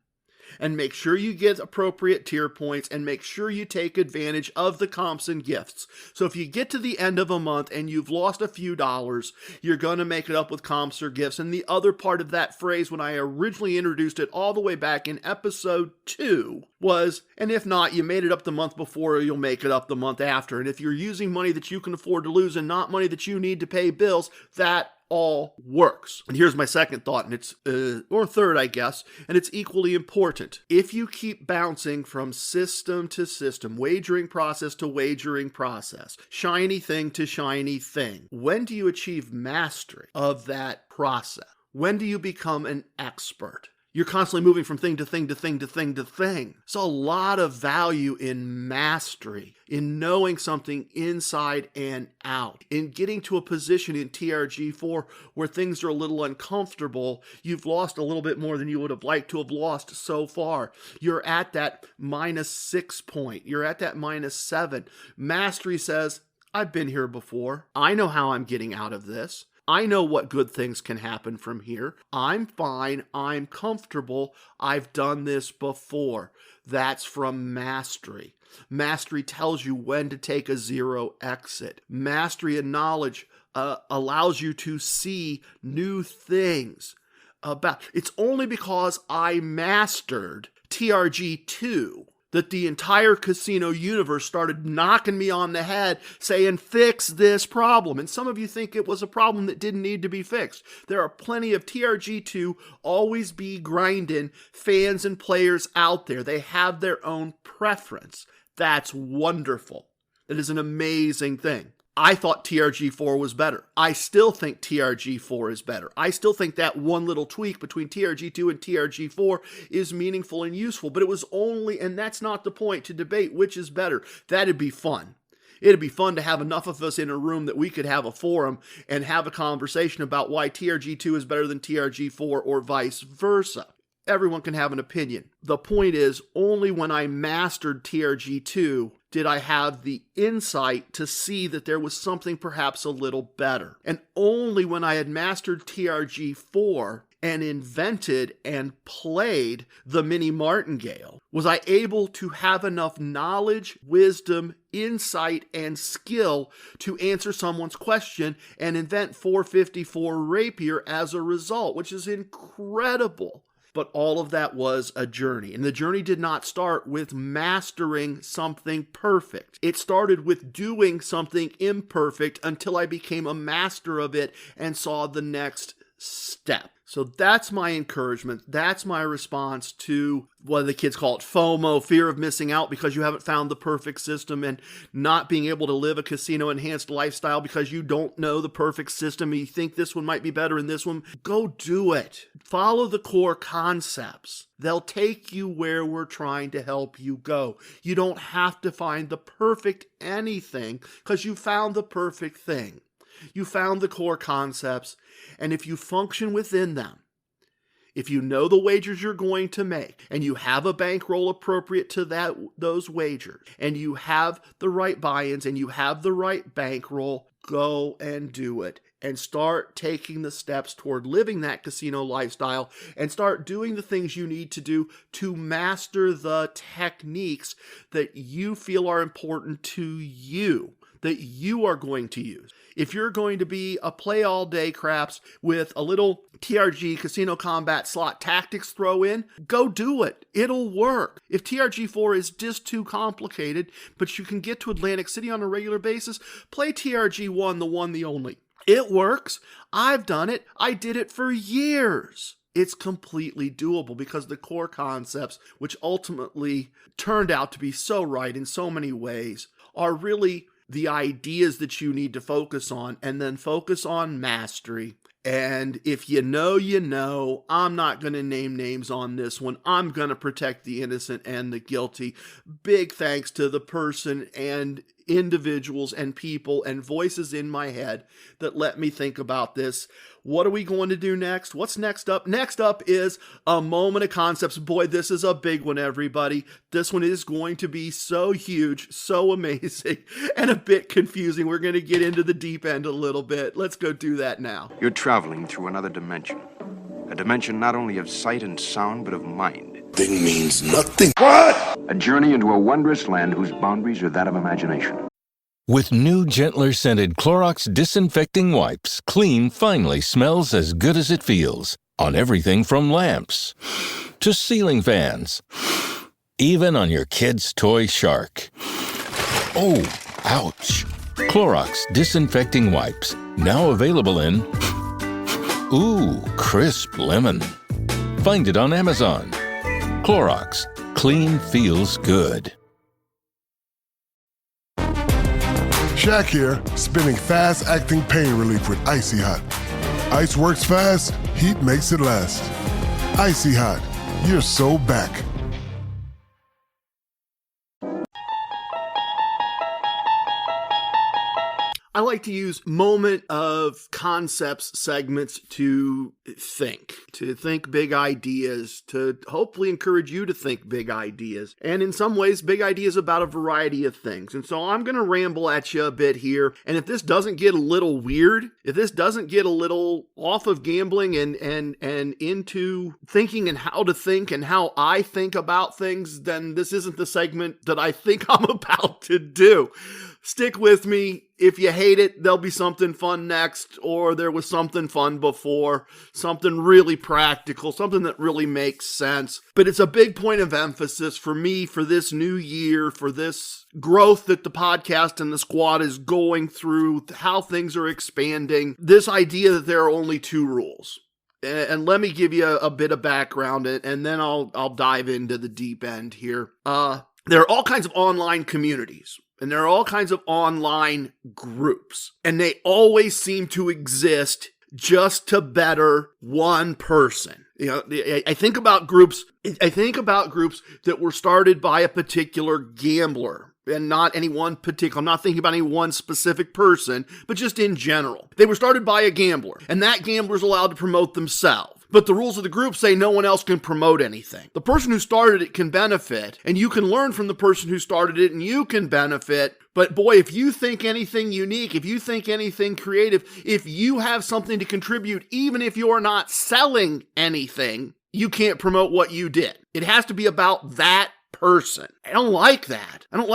And make sure you get appropriate tier points, and make sure you take advantage of the comps and gifts. So if you get to the end of a month and you've lost a few dollars, you're going to make it up with comps or gifts. And the other part of that phrase, when I originally introduced it all the way back in episode 2, was, and if not, you made it up the month before, you'll make it up the month after. And if you're using money that you can afford to lose and not money that you need to pay bills, that all works. And here's my second thought, and it's, or third, I guess, and it's equally important. If you keep bouncing from system to system, wagering process to wagering process, shiny thing to shiny thing, when do you achieve mastery of that process? When do you become an expert? You're constantly moving from thing to thing to thing to thing to thing. There's a lot of value in mastery, in knowing something inside and out, in getting to a position in TRG4 where things are a little uncomfortable. You've lost a little bit more than you would have liked to have lost so far. You're at that -6 point. You're at that -7. Mastery says, I've been here before. I know how I'm getting out of this. I know what good things can happen from here. I'm fine. I'm comfortable. I've done this before. That's from mastery. Mastery tells you when to take a zero exit. Mastery and knowledge allows you to see new things about. It's only because I mastered TRG2 that the entire casino universe started knocking me on the head saying, fix this problem. And some of you think it was a problem that didn't need to be fixed. There are plenty of TRG2 always be grinding fans and players out there. They have their own preference. That's wonderful. That is an amazing thing. I thought TRG4 was better. I still think TRG4 is better. I still think that one little tweak between TRG2 and TRG4 is meaningful and useful, but it was only, and that's not the point, to debate which is better. That'd be fun. It'd be fun to have enough of us in a room that we could have a forum and have a conversation about why TRG2 is better than TRG4 or vice versa. Everyone can have an opinion. The point is, only when I mastered TRG2 did I have the insight to see that there was something perhaps a little better. And only when I had mastered TRG4 and invented and played the mini martingale was I able to have enough knowledge, wisdom, insight, and skill to answer someone's question and invent 454 Rapier as a result, which is incredible. But all of that was a journey. And the journey did not start with mastering something perfect. It started with doing something imperfect until I became a master of it and saw the next step. So that's my encouragement. That's my response to what the kids call it FOMO, fear of missing out because you haven't found the perfect system, and not being able to live a casino enhanced lifestyle because you don't know the perfect system and you think this one might be better than this one. Go do it. Follow the core concepts. They'll take you where we're trying to help you go. You don't have to find the perfect anything because you found the perfect thing. You found the core concepts, and if you function within them, if you know the wagers you're going to make, and you have a bankroll appropriate to those wagers, and you have the right buy-ins, and you have the right bankroll, go and do it. And start taking the steps toward living that casino lifestyle, and start doing the things you need to do to master the techniques that you feel are important to you, that you are going to use. If you're going to be a play all day craps with a little TRG casino combat slot tactics throw in, go do it. It'll work. If TRG4 is just too complicated, but you can get to Atlantic City on a regular basis, play TRG1, the one, the only. It works. I've done it. I did it for years. It's completely doable because the core concepts, which ultimately turned out to be so right in so many ways, are really the ideas that you need to focus on, and then focus on mastery. And if you know, you know. I'm not going to name names on this one. I'm going to protect the innocent and the guilty. Big thanks to the person and individuals and people and voices in my head that let me think about this. What are we going to do next? What's next up? Next up is a Moment of Koncepts. Boy, this is a big one, everybody. This one is going to be so huge, so amazing, and a bit confusing. We're going to get into the deep end a little bit. Let's go do that now. You're traveling through another dimension. A dimension not only of sight and sound, but of mind. Thing means nothing. What? A journey into a wondrous land whose boundaries are that of imagination. With new, gentler scented Clorox disinfecting wipes, clean finally smells as good as it feels. On everything from lamps to ceiling fans. Even on your kid's toy shark. Oh, ouch. Clorox disinfecting wipes. Now available in Ooh, crisp lemon. Find it on Amazon. Clorox. Clean feels good. Shaq here, spinning fast-acting pain relief with Icy Hot. Ice works fast, heat makes it last. Icy Hot, you're so back. I like to use Moment of Koncepts segments to think big ideas, to hopefully encourage you to think big ideas, and in some ways, big ideas about a variety of things. And so I'm going to ramble at you a bit here, and if this doesn't get a little weird, if this doesn't get a little off of gambling and into thinking and how to think and how I think about things, then this isn't the segment that I think I'm about to do. Stick with me. If you hate it, there'll be something fun next, or there was something fun before, something really practical, something that really makes sense. But it's a big point of emphasis for me for this new year, for this growth that the podcast and the squad is going through, how things are expanding, this idea that there are only 2 rules. And let me give you a bit of background, and then I'll dive into the deep end here. There are all kinds of online communities. And there are all kinds of online groups, and they always seem to exist just to better one person. You know, I think about groups that were started by a particular gambler. And not any one particular, I'm not thinking about any one specific person, but just in general. They were started by a gambler, and that gambler is allowed to promote themselves. But the rules of the group say no one else can promote anything. The person who started it can benefit, and you can learn from the person who started it, and you can benefit. But boy, if you think anything unique, if you think anything creative, if you have something to contribute, even if you're not selling anything, you can't promote what you did. It has to be about that person. I don't like that. I don't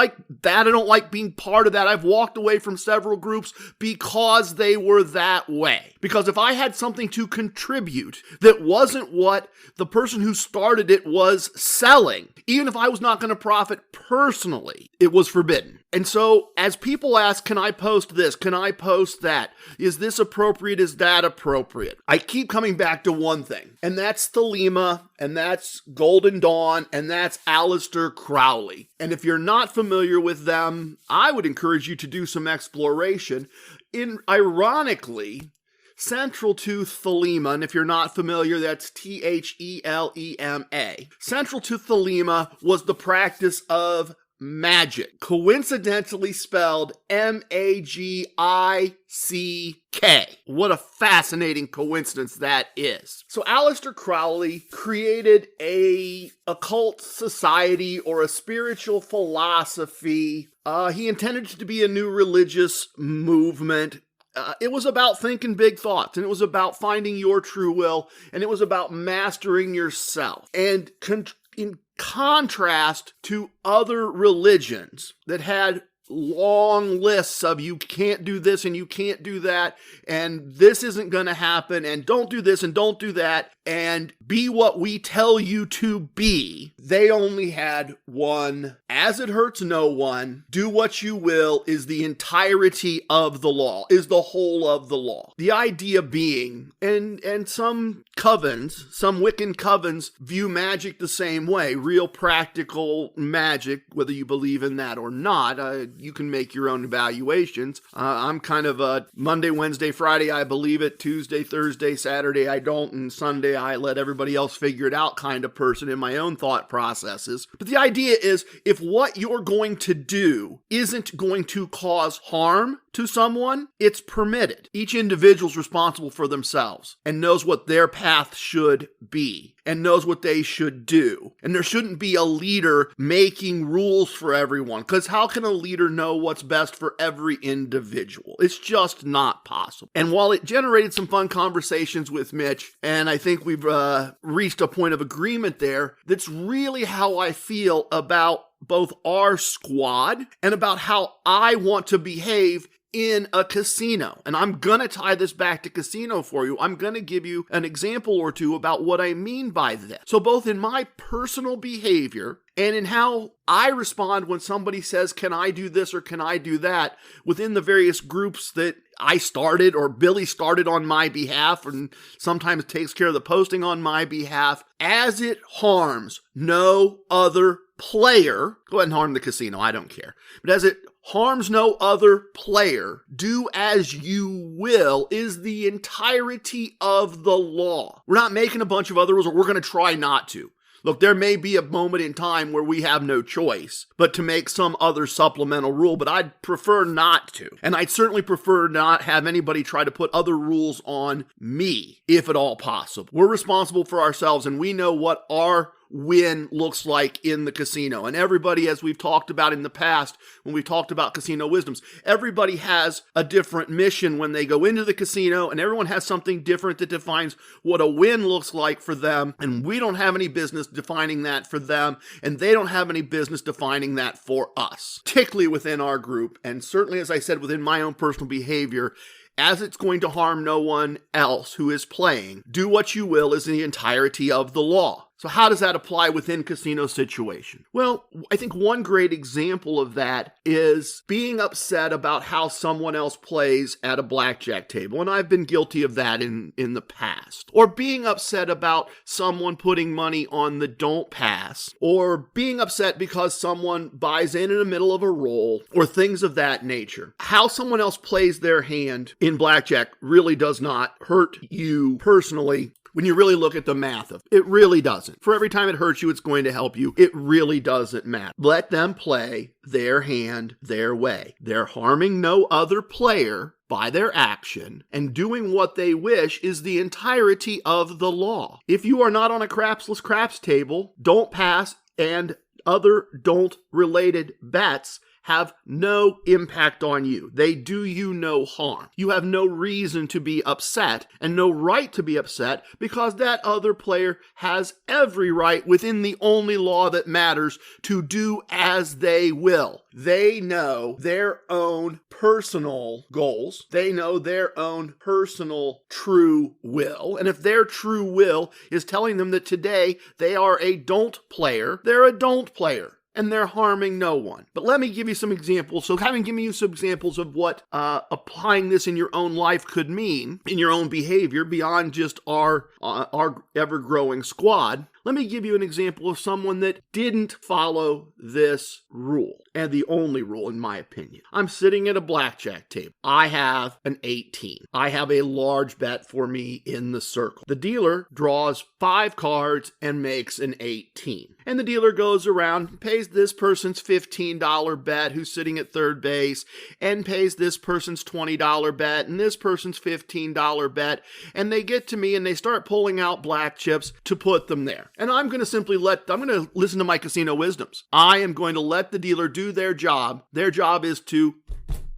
like being part of that. I've walked away from several groups because they were that way. Because if I had something to contribute that wasn't what the person who started it was selling, even if I was not going to profit personally, it was forbidden. And so as people ask, can I post this? Can I post that? Is this appropriate? Is that appropriate? I keep coming back to one thing, and that's Thelema, and that's Golden Dawn, and that's Aleister Crowley. And if you're not familiar with them, I would encourage you to do some exploration. Ironically, central to Thelema, and if you're not familiar, that's Thelema. Central to Thelema was the practice of magic, coincidentally spelled Magick. What a fascinating coincidence that is. So Aleister Crowley created a occult society or a spiritual philosophy. He intended it to be a new religious movement. It was about thinking big thoughts, and it was about finding your true will, and it was about mastering yourself. And in contrast to other religions that had long lists of you can't do this and you can't do that, and this isn't going to happen, and don't do this and don't do that, and be what we tell you to be, they only had one. As it hurts no one, do what you will is the entirety of the law, is the whole of the law. The idea being, and some covens, some Wiccan covens view magic the same way, real practical magic, whether you believe in that or not. You can make your own evaluations. I'm kind of a Monday, Wednesday, Friday, I believe it, Tuesday, Thursday, Saturday, I don't, and Sunday, I let everybody else figure it out kind of person in my own thought processes. But the idea is, if what you're going to do isn't going to cause harm to someone, it's permitted. Each individual's responsible for themselves and knows what their path should be and knows what they should do. And there shouldn't be a leader making rules for everyone, because how can a leader know what's best for every individual? It's just not possible. And while it generated some fun conversations with Mitch, and I think we've reached a point of agreement there, that's really how I feel about both our squad and about how I want to behave in a casino. And I'm going to tie this back to casino for you. I'm going to give you an example or two about what I mean by this. So both in my personal behavior and in how I respond when somebody says, can I do this or can I do that, within the various groups that I started or Billy started on my behalf and sometimes takes care of the posting on my behalf, as it harms no other player. Go ahead and harm the casino, I don't care. But as it harms no other player, do as you will, is the entirety of the law. We're not making a bunch of other rules, or we're going to try not to. Look, there may be a moment in time where we have no choice but to make some other supplemental rule, but I'd prefer not to. And I'd certainly prefer not have anybody try to put other rules on me, if at all possible. We're responsible for ourselves, and we know what our win looks like in the casino. And everybody, as we've talked about in the past, when we've talked about casino wisdoms, everybody has a different mission when they go into the casino, and everyone has something different that defines what a win looks like for them. And we don't have any business defining that for them, and they don't have any business defining that for us, particularly within our group. And certainly, as I said, within my own personal behavior, as it's going to harm no one else who is playing, do what you will is the entirety of the law. So how does that apply within casino situation? Well, I think one great example of that is being upset about how someone else plays at a blackjack table. And I've been guilty of that in the past. Or being upset about someone putting money on the don't pass. Or being upset because someone buys in the middle of a roll. Or things of that nature. How someone else plays their hand in blackjack really does not hurt you personally. When you really look at the math of it, it really doesn't. For every time it hurts you, it's going to help you. It really doesn't matter. Let them play their hand their way. They're harming no other player by their action, and doing what they wish is the entirety of the law. If you are not on a crapsless craps table, don't pass and other don't related bets have no impact on you. They do you no harm. You have no reason to be upset and no right to be upset because that other player has every right within the only law that matters to do as they will. They know their own personal goals. They know their own personal true will. And if their true will is telling them that today they are a don't player, they're a don't player. And they're harming no one. But let me give you some examples. So having given you some examples of what applying this in your own life could mean, in your own behavior, beyond just our ever-growing squad, let me give you an example of someone that didn't follow this rule, and the only rule, in my opinion. I'm sitting at a blackjack table. I have an 18. I have a large bet for me in the circle. The dealer draws 5 cards and makes an 18. And the dealer goes around, pays this person's $15 bet who's sitting at third base, and pays this person's $20 bet, and this person's $15 bet, and they get to me and they start pulling out black chips to put them there. And I'm going to listen to my casino wisdoms. I am going to let the dealer do their job. Their job is to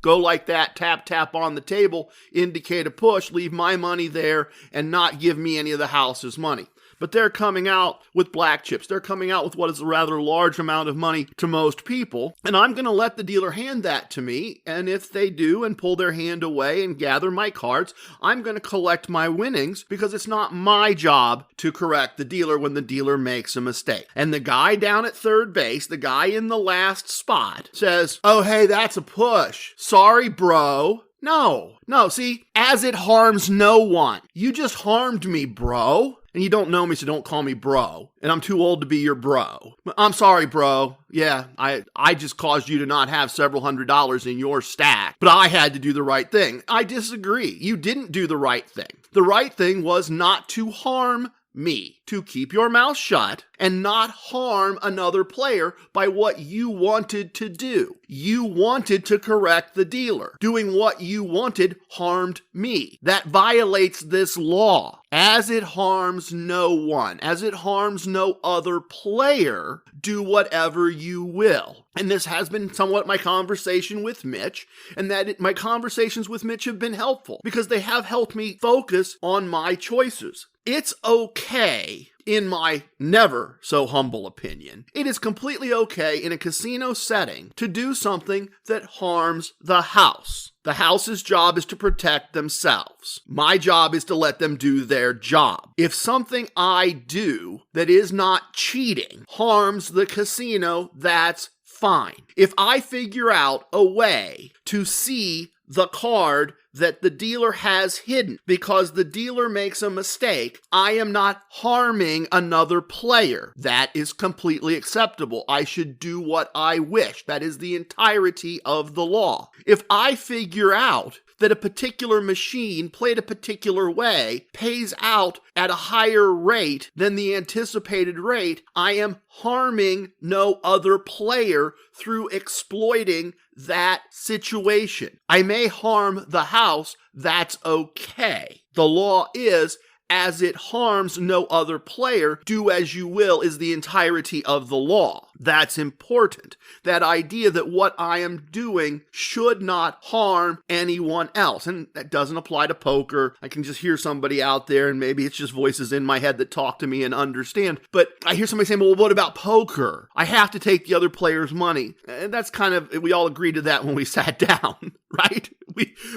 go like that, tap, tap on the table, indicate a push, leave my money there, and not give me any of the house's money. But they're coming out with black chips. They're coming out with what is a rather large amount of money to most people. And I'm going to let the dealer hand that to me. And if they do and pull their hand away and gather my cards, I'm going to collect my winnings because it's not my job to correct the dealer when the dealer makes a mistake. And the guy down at third base, the guy in the last spot, says, "Oh, hey, that's a push. Sorry, bro." No, see, as it harms no one. You just harmed me, bro. And you don't know me, so don't call me bro. And I'm too old to be your bro. I'm sorry, bro. Yeah, I just caused you to not have several $100s in your stack. But I had to do the right thing. I disagree. You didn't do the right thing. The right thing was not to harm me, to keep your mouth shut and not harm another player by what you wanted to do. You wanted to correct the dealer. Doing what you wanted harmed me. That violates this law. As it harms no one, as it harms no other player, do whatever you will. And this has been somewhat my conversation with Mitch, and my conversations with Mitch have been helpful because they have helped me focus on my choices. It's okay, in my never so humble opinion, it is completely okay in a casino setting to do something that harms the house. The house's job is to protect themselves. My job is to let them do their job. If something I do that is not cheating harms the casino, that's fine. If I figure out a way to see the card that the dealer has hidden because the dealer makes a mistake, I am not harming another player. That is completely acceptable. I should do what I wish. That is the entirety of the law. If I figure out that a particular machine played a particular way pays out at a higher rate than the anticipated rate, I am harming no other player through exploiting that situation. I may harm the house, that's okay. The law is, as it harms no other player, do as you will is the entirety of the law. That's important. That idea that what I am doing should not harm anyone else. And that doesn't apply to poker. I can just hear somebody out there, and maybe it's just voices in my head that talk to me and understand. But I hear somebody saying, well, what about poker? I have to take the other player's money. And that's kind of, we all agreed to that when we sat down, right?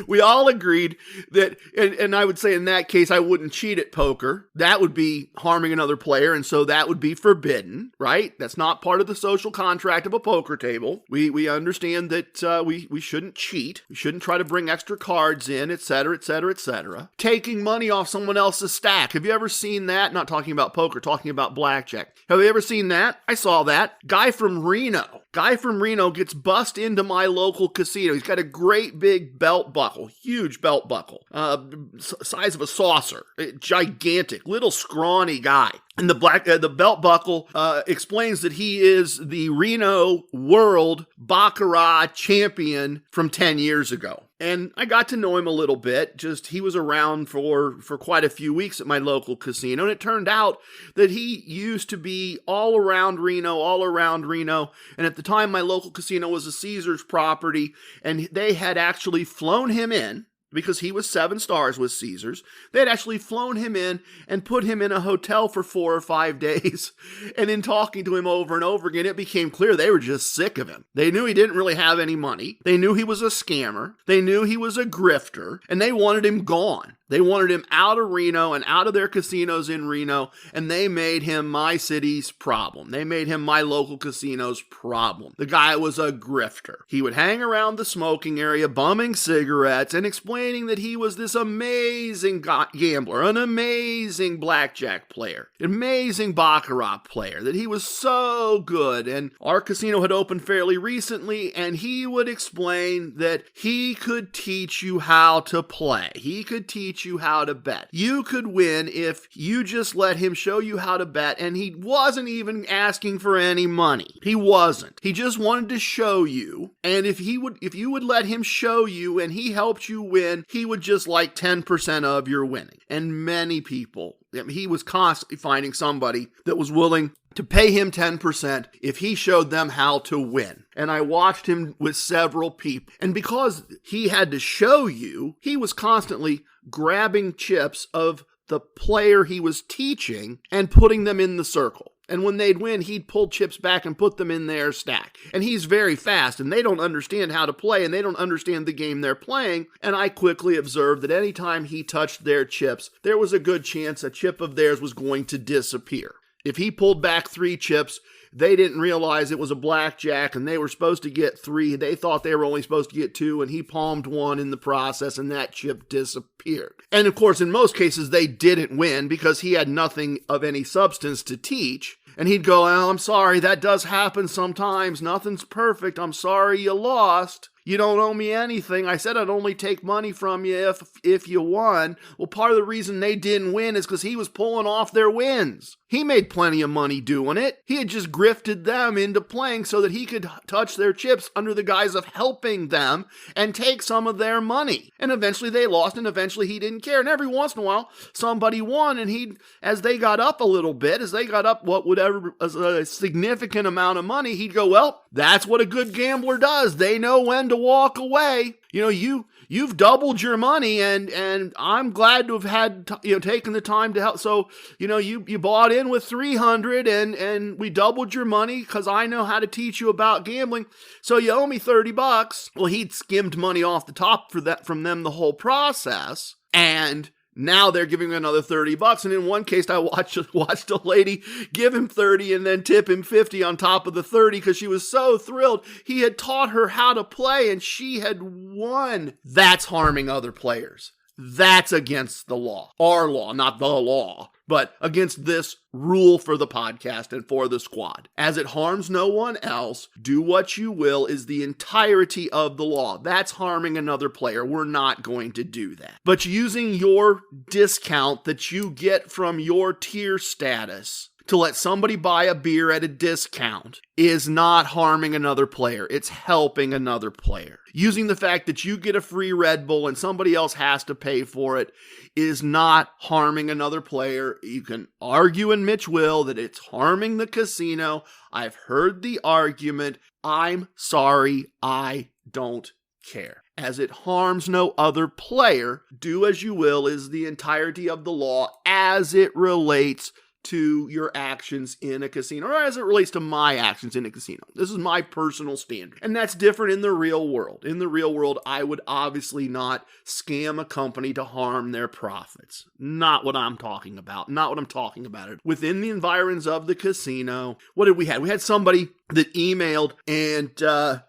We all agreed that, and I would say in that case, I wouldn't cheat at poker. That would be harming another player, and so that would be forbidden, right? That's not part of the social contract of a poker table. We understand that we shouldn't cheat. We shouldn't try to bring extra cards in, etc., etc., etc. Taking money off someone else's stack. Have you ever seen that? Not talking about poker, talking about blackjack. Have you ever seen that? I saw that. Guy from Reno gets bussed into my local casino. He's got a great big belt buckle, huge belt buckle, size of a saucer, gigantic, little scrawny guy. And the belt buckle explains that he is the Reno World Baccarat champion from 10 years ago. And I got to know him a little bit. He was around for quite a few weeks at my local casino. And it turned out that he used to be all around Reno. And at the time, my local casino was a Caesars property. And they had actually flown him in, because he was 7 stars with Caesars. They had actually flown him in and put him in a hotel for 4 or 5 days. And in talking to him over and over again, it became clear they were just sick of him. They knew he didn't really have any money. They knew he was a scammer. They knew he was a grifter. And they wanted him gone. They wanted him out of Reno and out of their casinos in Reno, and they made him my city's problem. They made him my local casino's problem. The guy was a grifter. He would hang around the smoking area, bumming cigarettes and explaining that he was this amazing gambler, an amazing blackjack player, an amazing baccarat player, that he was so good. And our casino had opened fairly recently, and he would explain that he could teach you how to play. He could teach you how to bet. You could win if you just let him show you how to bet, and he wasn't even asking for any money. He wasn't. He just wanted to show you, and if you would let him show you and he helped you win, he would just like 10% of your winning. And many people, he was constantly finding somebody that was willing to pay him 10% if he showed them how to win. And I watched him with several people. And because he had to show you, he was constantly grabbing chips of the player he was teaching and putting them in the circle. And when they'd win, he'd pull chips back and put them in their stack. And he's very fast, and they don't understand how to play, and they don't understand the game they're playing. And I quickly observed that anytime he touched their chips, there was a good chance a chip of theirs was going to disappear. If he pulled back 3 chips, they didn't realize it was a blackjack and they were supposed to get 3. They thought they were only supposed to get 2, and he palmed 1 in the process, and that chip disappeared. And of course, in most cases, they didn't win because he had nothing of any substance to teach. And he'd go, "Oh, I'm sorry, that does happen sometimes. Nothing's perfect. I'm sorry you lost. You don't owe me anything. I said I'd only take money from you if you won." Well, part of the reason they didn't win is because he was pulling off their wins. He made plenty of money doing it. He had just grifted them into playing so that he could touch their chips under the guise of helping them and take some of their money. And eventually they lost, and eventually he didn't care. And every once in a while, somebody won, and as they got up a little bit, as they got up a significant amount of money, he'd go, "Well, that's what a good gambler does. They know when to walk away." You know, you've doubled your money, and I'm glad to have had, taken the time to help. So, you bought in with 300 and we doubled your money because I know how to teach you about gambling. So you owe me $30. Well, he'd skimmed money off the top from them the whole process. And now they're giving him another $30. And in one case, I watched a lady give him 30 and then tip him 50 on top of the 30 because she was so thrilled. He had taught her how to play and she had won. That's harming other players. That's against the law. Our law, not the law, but against this rule for the podcast and for the squad. As it harms no one else, do what you will is the entirety of the law. That's harming another player. We're not going to do that. But using your discount that you get from your tier status to let somebody buy a beer at a discount is not harming another player. It's helping another player. Using the fact that you get a free Red Bull and somebody else has to pay for it is not harming another player. You can argue, and Mitch will, that it's harming the casino. I've heard the argument. I'm sorry, I don't care. As it harms no other player, do as you will is the entirety of the law as it relates to your actions in a casino, or as it relates to my actions in a casino. This is my personal standard. And that's different in the real world. In the real world, I would obviously not scam a company to harm their profits. Not what I'm talking about. Not what I'm talking about. Within the environs of the casino, what did we have? We had somebody that emailed and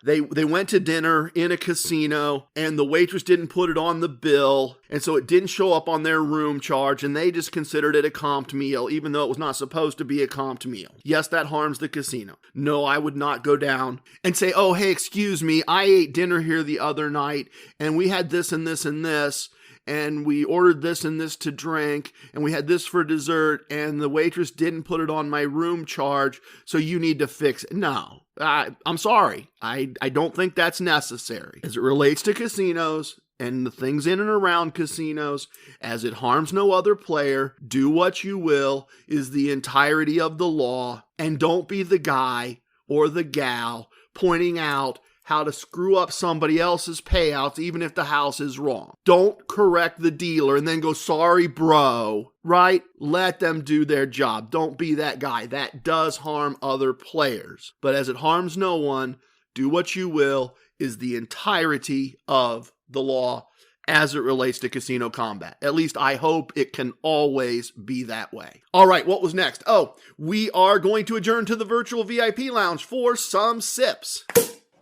they went to dinner in a casino and the waitress didn't put it on the bill, and so it didn't show up on their room charge, and they just considered it a comped meal even though it was not supposed to be a comped meal. Yes, that harms the casino. No, I would not go down and say, oh, hey, excuse me, I ate dinner here the other night and we had this and this and this, and we ordered this and this to drink, and we had this for dessert, and the waitress didn't put it on my room charge, so you need to fix it. No, I'm sorry. I don't think that's necessary. As it relates to casinos and the things in and around casinos, as it harms no other player, do what you will is the entirety of the law, and don't be the guy or the gal pointing out how to screw up somebody else's payouts even if the house is wrong. Don't correct the dealer and then go, sorry, bro, right? Let them do their job. Don't be that guy. That does harm other players. But as it harms no one, do what you will is the entirety of the law as it relates to casino combat. At least I hope it can always be that way. All right, what was next? Oh, we are going to adjourn to the virtual VIP lounge for some sips.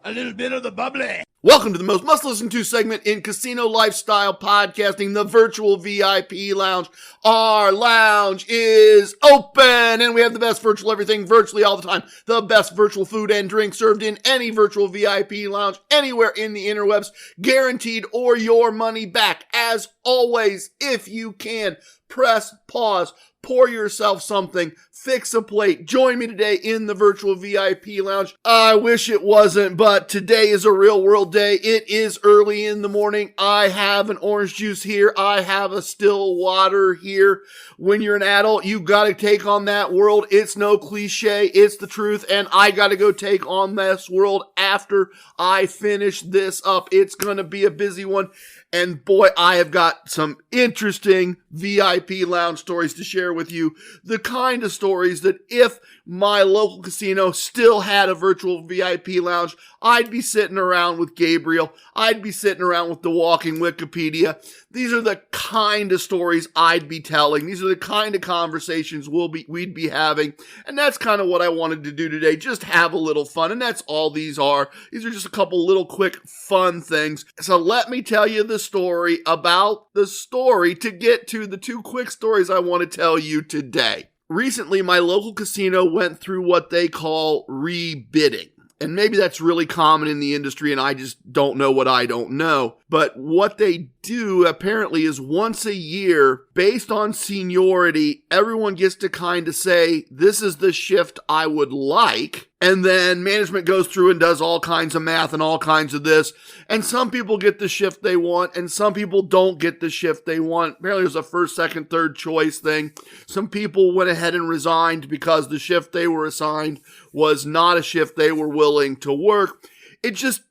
A little bit of the bubbly. Welcome to the most must-listen to segment in casino lifestyle podcasting, the virtual VIP lounge. Our lounge is open, and we have the best virtual everything virtually all the time. The best virtual food and drink served in any virtual VIP lounge anywhere in the interwebs, guaranteed or your money back. As always, if you can, press pause, pour yourself something, fix a plate. Join me today in the virtual VIP lounge. I wish it wasn't, but today is a real world day. It is early in the morning. I have an orange juice here. I have a still water here. When you're an adult, you got to take on that world. It's no cliche. It's the truth. And I got to go take on this world after I finish this up. It's going to be a busy one. And boy, I have got some interesting VIP lounge stories to share with you. The kind of stories that if my local casino still had a virtual VIP lounge, I'd be sitting around with Gabriel. I'd be sitting around with the walking Wikipedia. These are the kind of stories I'd be telling. These are the kind of conversations we'd be having. And that's kind of what I wanted to do today. Just have a little fun. And that's all these are. These are just a couple little quick fun things. So let me tell you the story about the story to get to the two quick stories I want to tell you today. Recently, my local casino went through what they call rebidding. And maybe that's really common in the industry and I just don't know what I don't know. But what they do apparently is once a year, based on seniority, everyone gets to kind of say, this is the shift I would like. And then management goes through and does all kinds of math and all kinds of this. And some people get the shift they want and some people don't get the shift they want. Apparently there's a first, second, third choice thing. Some people went ahead and resigned because the shift they were assigned was not a shift they were willing to work. It just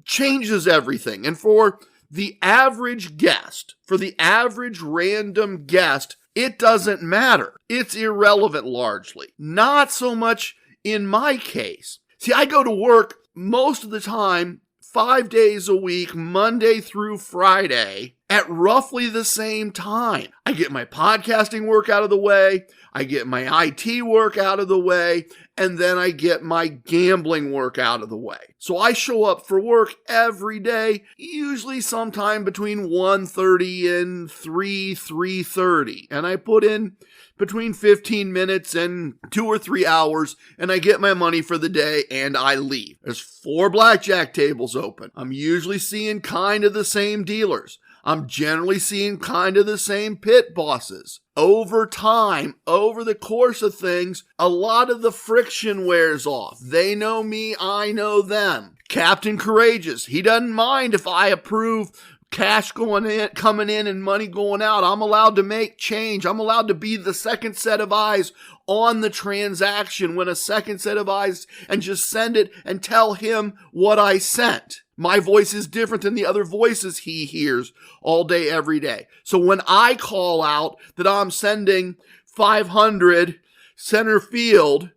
changes everything. And for the average guest, for the average random guest, it doesn't matter. It's irrelevant largely. Not so much in my case. See, I go to work most of the time, 5 days a week, Monday through Friday, at roughly the same time. I get my podcasting work out of the way, I get my IT work out of the way, and then I get my gambling work out of the way. So I show up for work every day, usually sometime between 1:30 and 3:30. And I put in between 15 minutes and 2 or 3 hours, and I get my money for the day and I leave. There's 4 blackjack tables open. I'm usually seeing kind of the same dealers. I'm generally seeing kind of the same pit bosses. Over time, over the course of things, a lot of the friction wears off. They know me, I know them. Captain Courageous, he doesn't mind if I approve cash coming in and money going out. I'm allowed to make change. I'm allowed to be the second set of eyes on the transaction when a second set of eyes, and just send it and tell him what I sent. My voice is different than the other voices he hears all day, every day. So when I call out that I'm sending 500 center field,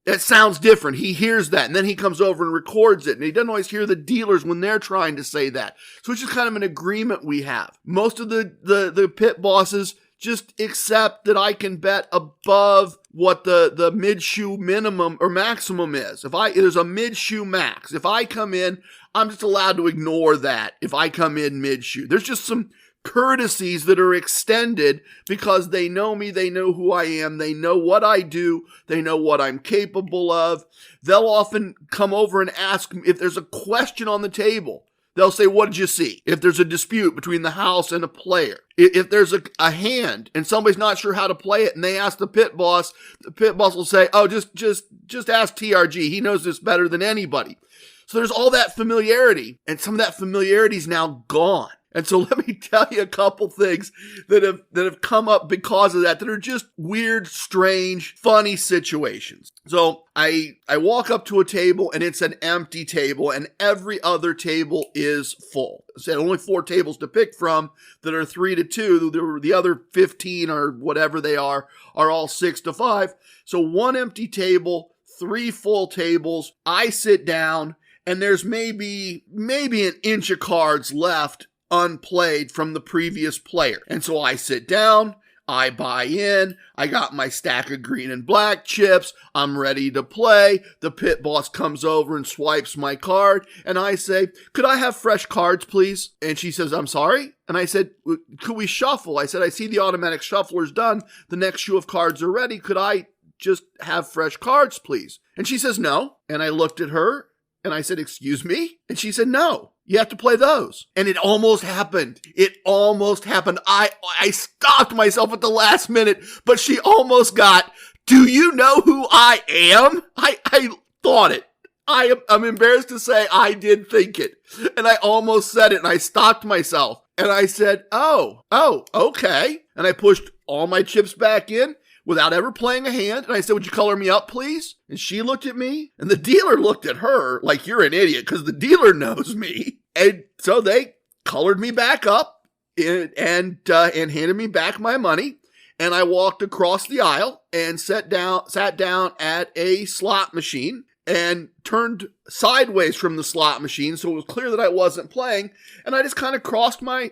it sounds different. He hears that, and then he comes over and records it, and he doesn't always hear the dealers when they're trying to say that. So it's just kind of an agreement we have. Most of the pit bosses just accept that I can bet above what the mid-shoe minimum or maximum is. There's a mid-shoe max. If I come in, I'm just allowed to ignore that if I come in mid-shoe. There's just some courtesies that are extended because they know me, they know who I am, they know what I do, they know what I'm capable of. They'll often come over and ask me if there's a question on the table. They'll say, what did you see? If there's a dispute between the house and a player. If there's a hand and somebody's not sure how to play it and they ask the pit boss will say, oh, just ask TRG. He knows this better than anybody. So there's all that familiarity, and some of that familiarity is now gone. And so let me tell you a couple things that have come up because of that are just weird, strange, funny situations. So I walk up to a table and it's an empty table and every other table is full. So only 4 tables to pick from that are 3-2. The other 15 or whatever they are all 6-5. So 1 empty table, 3 full tables. I sit down and there's maybe an inch of cards left unplayed from the previous player. And so I sit down, I buy in, I got my stack of green and black chips, I'm ready to play. The pit boss comes over and swipes my card, and I say, could I have fresh cards, please? And she says, I'm sorry? And I said, could we shuffle? I said, I see the automatic shuffler's done. The next shoe of cards are ready. Could I just have fresh cards, please? And she says, no. And I looked at her, and I said, excuse me? And she said, no. You have to play those. And it almost happened. I stopped myself at the last minute, but she almost got, do you know who I am? I thought it. I'm embarrassed to say I did think it. And I almost said it, and I stopped myself. And I said, oh, okay. And I pushed all my chips back in without ever playing a hand. And I said, would you color me up, please? And she looked at me, and the dealer looked at her like, you're an idiot, because the dealer knows me. And so they colored me back up and handed me back my money. And I walked across the aisle and sat down at a slot machine and turned sideways from the slot machine, so it was clear that I wasn't playing. And I just kind of crossed my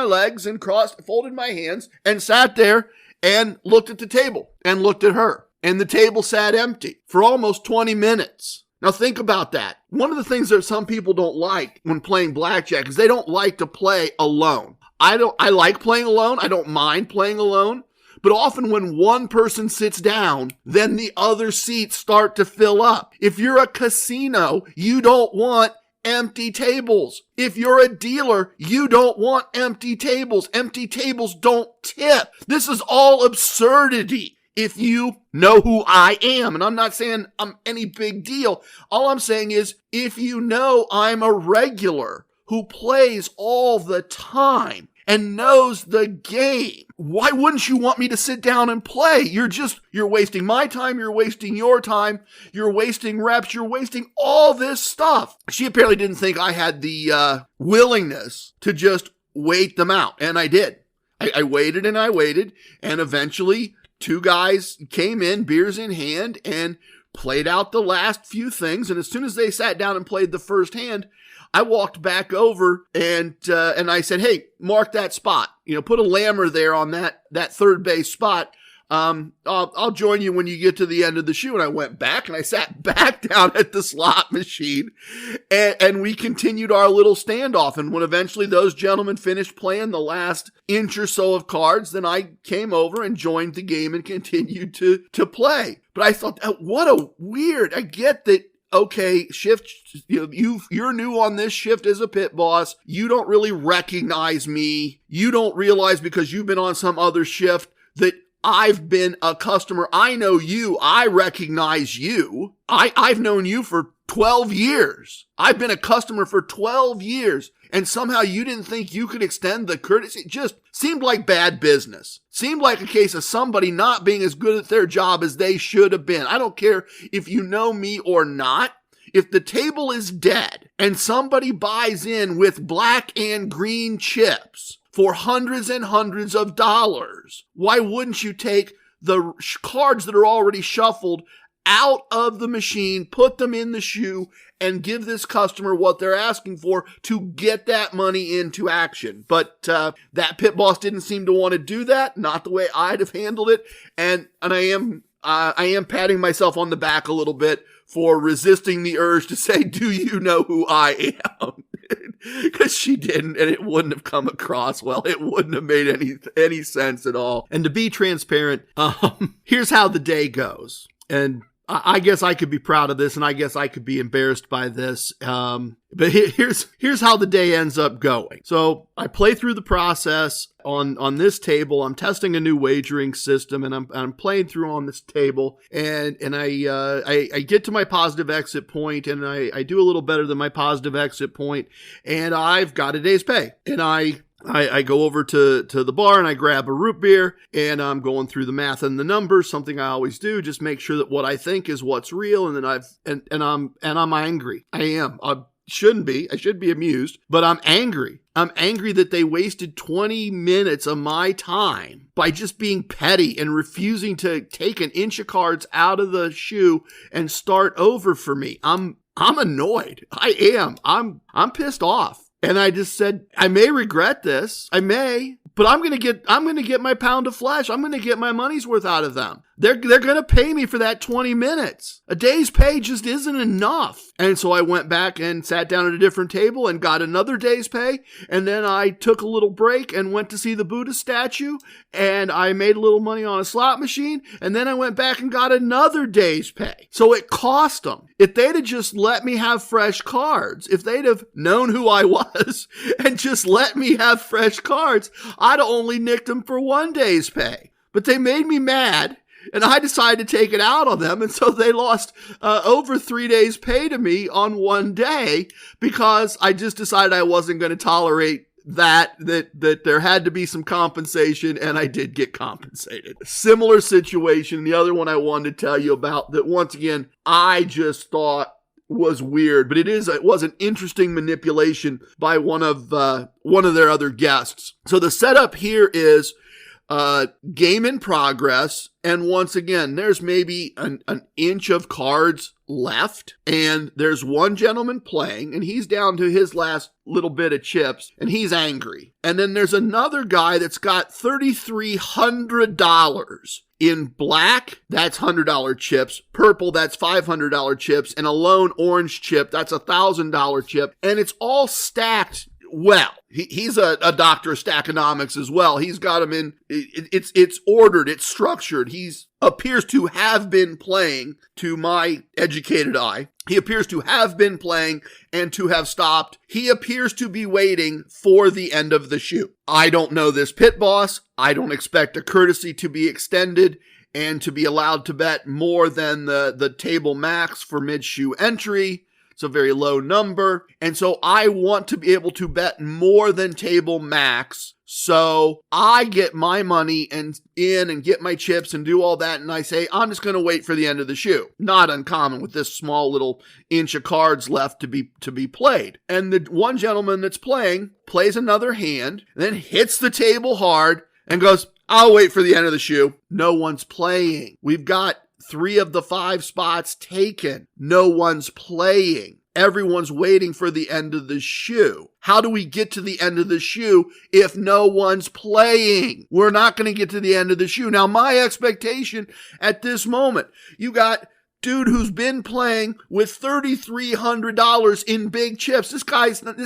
legs and folded my hands and sat there and looked at the table and looked at her. And the table sat empty for almost 20 minutes. Now think about that. One of the things that some people don't like when playing blackjack is they don't like to play alone. I like playing alone. I don't mind playing alone. But often when one person sits down, then the other seats start to fill up. If you're a casino, you don't want empty tables. If you're a dealer, you don't want empty tables. Empty tables don't tip. This is all absurdity. If you know who I am, and I'm not saying I'm any big deal, all I'm saying is if you know I'm a regular who plays all the time, and knows the game. Why wouldn't you want me to sit down and play? You're wasting my time. You're wasting your time. You're wasting reps. You're wasting all this stuff. She apparently didn't think I had the willingness to just wait them out. And I did. I waited and I waited. And eventually 2 guys came in, beers in hand, and played out the last few things. And as soon as they sat down and played the first hand, I walked back over and I said, hey, mark that spot. Put a lammer there on that third base spot. I'll join you when you get to the end of the shoe. And I went back and I sat back down at the slot machine and we continued our little standoff. And when eventually those gentlemen finished playing the last inch or so of cards, then I came over and joined the game and continued to play. But I thought, what a weird, I get that. Okay, shift, you're new on this shift as a pit boss. You don't really recognize me. You don't realize because you've been on some other shift that I've been a customer. I know you. I recognize you. I've known you for 12 years. I've been a customer for 12 years. And somehow you didn't think you could extend the courtesy. It just seemed like bad business. Seemed like a case of somebody not being as good at their job as they should have been. I don't care if you know me or not. If the table is dead and somebody buys in with black and green chips for hundreds and hundreds of dollars, why wouldn't you take the cards that are already shuffled out of the machine, put them in the shoe, and give this customer what they're asking for to get that money into action? But that pit boss didn't seem to want to do that, not the way I'd have handled it. And I am patting myself on the back a little bit for resisting the urge to say, do you know who I am? Because she didn't, and it wouldn't have come across well. It wouldn't have made any sense at all. And to be transparent, here's how the day goes. And I guess I could be proud of this, and I guess I could be embarrassed by this. But here's how the day ends up going. So I play through the process on this table. I'm testing a new wagering system, and I'm playing through on this table, and I get to my positive exit point, and I do a little better than my positive exit point, and I've got a day's pay, and I go over to the bar and I grab a root beer and I'm going through the math and the numbers, something I always do, just make sure that what I think is what's real. And then I'm angry. I am. I shouldn't be. I should be amused, but I'm angry. I'm angry that they wasted 20 minutes of my time by just being petty and refusing to take an inch of cards out of the shoe and start over for me. I'm annoyed. I am. I'm pissed off. And I just said, I may regret this. I may, but I'm going to get my pound of flesh. I'm going to get my money's worth out of them. They're going to pay me for that 20 minutes. A day's pay just isn't enough. And so I went back and sat down at a different table and got another day's pay. And then I took a little break and went to see the Buddha statue. And I made a little money on a slot machine. And then I went back and got another day's pay. So it cost them. If they'd have just let me have fresh cards, if they'd have known who I was and just let me have fresh cards, I'd have only nicked them for 1 day's pay. But they made me mad. And I decided to take it out on them. And so they lost over 3 days pay to me on 1 day because I just decided I wasn't going to tolerate that there had to be some compensation, and I did get compensated. Similar situation. The other one I wanted to tell you about that once again, I just thought was weird, but it was an interesting manipulation by one of their other guests. So the setup here is game in progress, and once again, there's maybe an inch of cards left, and there's one gentleman playing, and he's down to his last little bit of chips, and he's angry. And then there's another guy that's got $3,300 in black, that's $100 chips, purple, that's $500 chips, and a lone orange chip, that's $1,000 chip, and it's all stacked well. He's a doctor of stackonomics as well. He's got them in, it's ordered, it's structured. He's appears to have been playing, to my educated eye. He appears to have been playing and to have stopped. He appears to be waiting for the end of the shoe. I don't know this pit boss. I don't expect a courtesy to be extended and to be allowed to bet more than the table max for mid-shoe entry. It's a very low number. And so I want to be able to bet more than table max. So I get my money and get my chips and do all that. And I say, I'm just going to wait for the end of the shoe. Not uncommon with this small little inch of cards left to be played. And the one gentleman that's playing plays another hand, then hits the table hard and goes, I'll wait for the end of the shoe. No one's playing. We've got 3 of the 5 spots taken. No one's playing. Everyone's waiting for the end of the shoe. How do we get to the end of the shoe if no one's playing? We're not going to get to the end of the shoe. Now, my expectation at this moment, you got dude who's been playing with $3,300 in big chips. This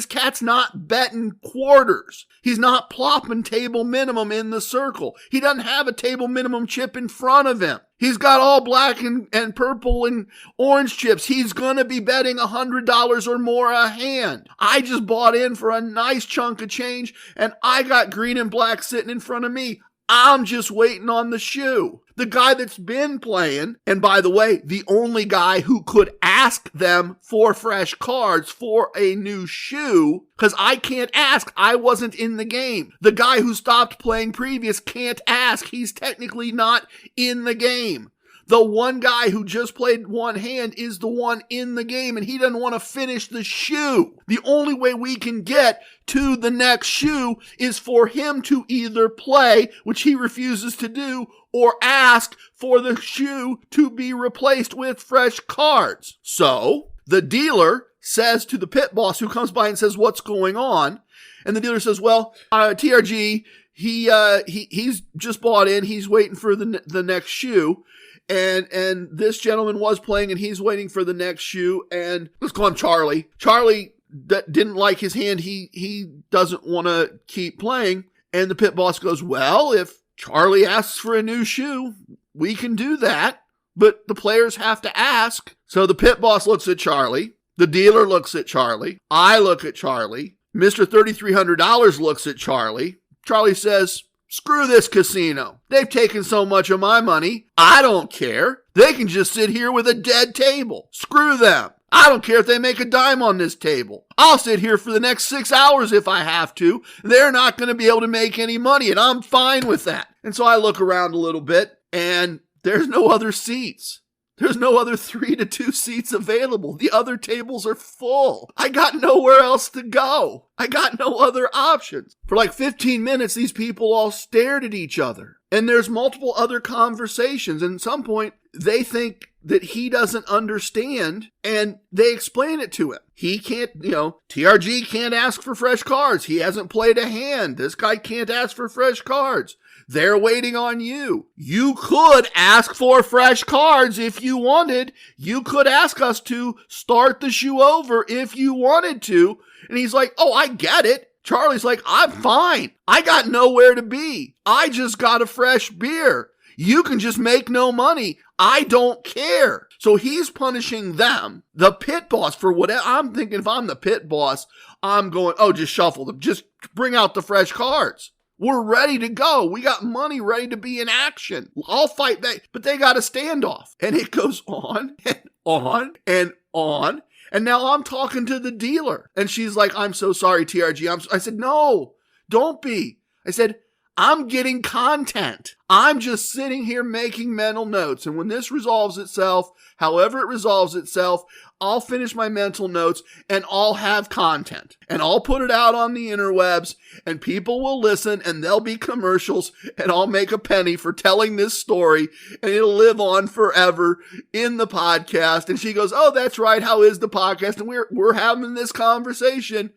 cat's not betting quarters. He's not plopping table minimum in the circle. He doesn't have a table minimum chip in front of him. He's got all black and purple and orange chips. He's going to be betting $100 or more a hand. I just bought in for a nice chunk of change, and I got green and black sitting in front of me. I'm just waiting on the shoe. The guy that's been playing, and by the way, the only guy who could ask them for fresh cards for a new shoe, because I can't ask. I wasn't in the game. The guy who stopped playing previous can't ask. He's technically not in the game. The one guy who just played one hand is the one in the game, and he doesn't want to finish the shoe. The only way we can get to the next shoe is for him to either play, which he refuses to do, or ask for the shoe to be replaced with fresh cards. So the dealer says to the pit boss, who comes by and says, what's going on? And the dealer says, well, TRG, he's just bought in. He's waiting for the next shoe. And this gentleman was playing, and he's waiting for the next shoe. And let's call him Charlie. Charlie didn't like his hand. He doesn't want to keep playing. And the pit boss goes, well, if Charlie asks for a new shoe, we can do that. But the players have to ask. So the pit boss looks at Charlie. The dealer looks at Charlie. I look at Charlie. Mr. $3,300 looks at Charlie. Charlie says, screw this casino. They've taken so much of my money. I don't care. They can just sit here with a dead table. Screw them. I don't care if they make a dime on this table. I'll sit here for the next 6 hours if I have to. They're not going to be able to make any money, and I'm fine with that. And so I look around a little bit, and there's no other seats. There's no other 3-2 seats available. The other tables are full. I got nowhere else to go. I got no other options. For like 15 minutes, these people all stared at each other. And there's multiple other conversations. And at some point, they think that he doesn't understand, and they explain it to him. He can't, TRG can't ask for fresh cards. He hasn't played a hand. This guy can't ask for fresh cards. They're waiting on you. You could ask for fresh cards if you wanted. You could ask us to start the shoe over if you wanted to. And he's like, oh, I get it. Charlie's like, I'm fine. I got nowhere to be. I just got a fresh beer. You can just make no money. I don't care. So he's punishing them, the pit boss, for whatever. I'm thinking if I'm the pit boss, I'm going, oh, just shuffle them. Just bring out the fresh cards. We're ready to go. We got money ready to be in action. I'll fight back. But they got a standoff. And it goes on and on and on. And now I'm talking to the dealer. And she's like, I'm so sorry, TRG. I said, no, don't be. I said, I'm getting content. I'm just sitting here making mental notes. And when this resolves itself, however it resolves itself, I'll finish my mental notes and I'll have content. And I'll put it out on the interwebs and people will listen and there'll be commercials and I'll make a penny for telling this story and it'll live on forever in the podcast. And she goes, oh, that's right. How is the podcast? And we're having this conversation.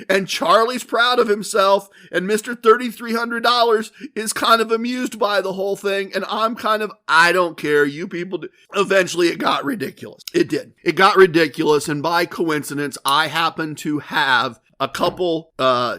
And Charlie's proud of himself, and Mr. $3,300 is kind of amused by the whole thing, and I'm kind of, I don't care, you people do. Eventually it got ridiculous. It did. It got ridiculous, and by coincidence, I happened to have a couple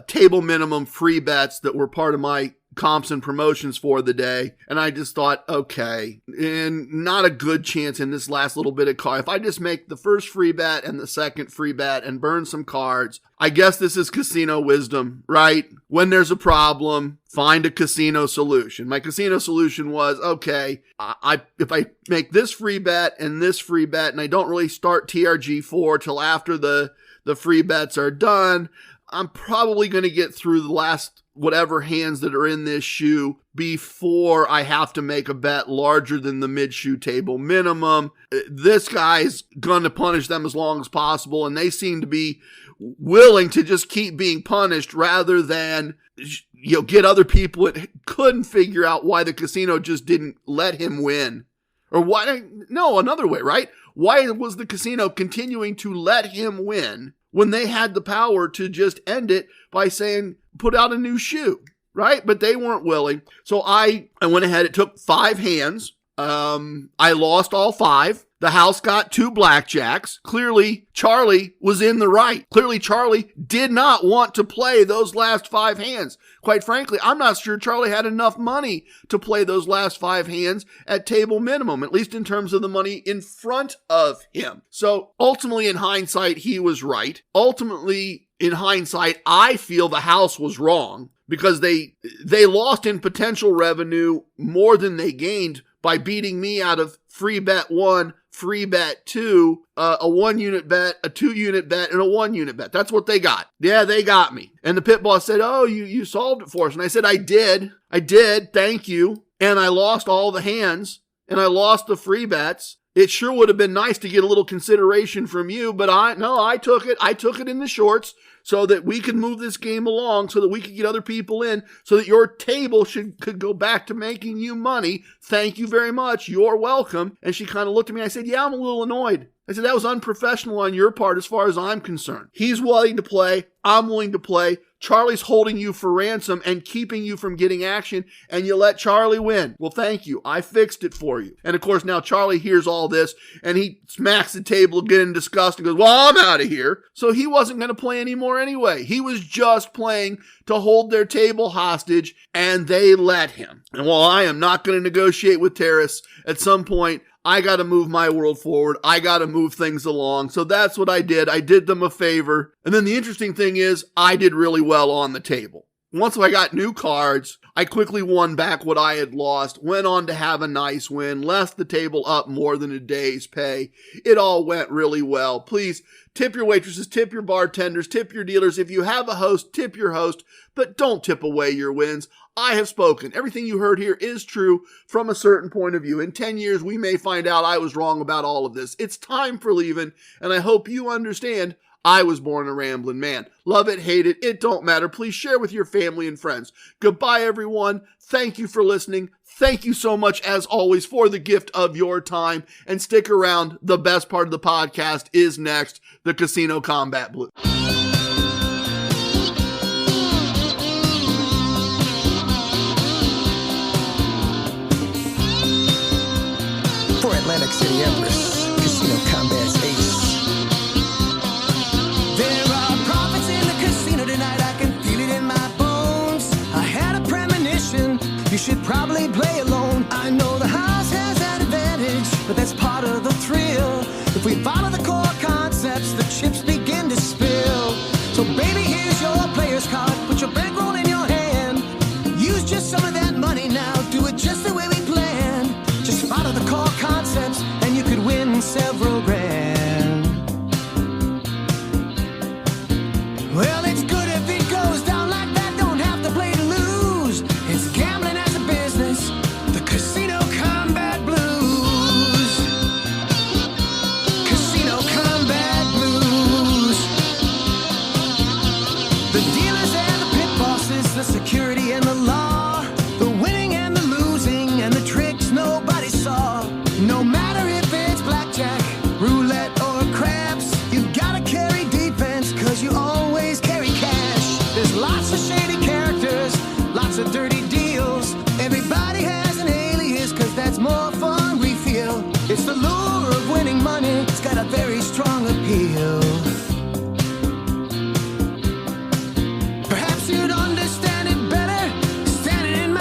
table minimum free bets that were part of my comps and promotions for the day. And I just thought, okay, and not a good chance in this last little bit of card. If I just make the first free bet and the second free bet and burn some cards, I guess this is casino wisdom, right? When there's a problem, find a casino solution. My casino solution was, okay, if I make this free bet and this free bet, and I don't really start TRG4 till after the free bets are done, I'm probably going to get through the last whatever hands that are in this shoe before I have to make a bet larger than the mid-shoe table minimum. This guy's going to punish them as long as possible, and they seem to be willing to just keep being punished rather than, get other people that couldn't figure out why the casino just didn't let him win. Or another way, right? Why was the casino continuing to let him win when they had the power to just end it by saying, put out a new shoe, right? But they weren't willing. So I went ahead. It took 5 hands. I lost all 5. The house got 2 blackjacks. Clearly, Charlie was in the right. Clearly, Charlie did not want to play those last 5 hands. Quite frankly, I'm not sure Charlie had enough money to play those last 5 hands at table minimum, at least in terms of the money in front of him. So ultimately, in hindsight, he was right. Ultimately, in hindsight, I feel the house was wrong because they lost in potential revenue more than they gained by beating me out of free bet 1, free bet 2, a 1-unit bet, a 2-unit bet, and a 1-unit bet. That's what they got. Yeah, they got me. And the pit boss said, oh, you solved it for us. And I said, I did. Thank you. And I lost all the hands, and I lost the free bets. It sure would have been nice to get a little consideration from you, but I took it. I took it in the shorts so that we could move this game along, so that we could get other people in, so that your table could go back to making you money. Thank you very much. You're welcome. And she kind of looked at me. I said, yeah, I'm a little annoyed. I said, that was unprofessional on your part as far as I'm concerned. He's willing to play. I'm willing to play. Charlie's holding you for ransom and keeping you from getting action, and you let Charlie win. Well, thank you. I fixed it for you. And of course, now Charlie hears all this, and he smacks the table again in disgust and goes, well, I'm out of here. So he wasn't going to play anymore anyway. He was just playing to hold their table hostage, and they let him. And while I am not going to negotiate with terrorists, at some point, I got to move my world forward. I got to move things along. So that's what I did. I did them a favor. And then the interesting thing is I did really well on the table. Once I got new cards, I quickly won back what I had lost, went on to have a nice win, left the table up more than a day's pay. It all went really well. Please tip your waitresses, tip your bartenders, tip your dealers. If you have a host, tip your host, but don't tip away your wins. I have spoken. Everything you heard here is true from a certain point of view. In 10 years, we may find out I was wrong about all of this. It's time for leaving, and I hope you understand I was born a rambling man. Love it, hate it, it don't matter. Please share with your family and friends. Goodbye, everyone. Thank you for listening. Thank you so much, as always, for the gift of your time. And stick around. The best part of the podcast is next, the Casino Combat Blues. For Atlantic City Empress, Casino Combat's ace. There are profits in the casino tonight, I can feel it in my bones. I had a premonition, you should probably play alone. I know the house has that advantage, but that's part of the thrill. If we follow the core concepts, the chips begin to spill. So baby, here's your player's card, put your bankroll in your hand. Use just some of that money now, do it just the way we planned. Just follow the core concepts and you could win several grand. Well, it's good if it goes down like that, don't have to play to lose. It's gambling as a business, the Casino Combat Blues. Casino Combat Blues. The dealers and the pit bosses, the security and the law, the winning and the losing and the tricks nobody saw. No matter if it's blackjack, roulette, or craps, you gotta carry defense, cause you always carry cash. There's lots of shady characters, lots of dirty deals. Everybody has an alias, cause that's more fun we feel. It's the lure of winning money, it's got a very strong appeal. Perhaps you'd understand it better standing in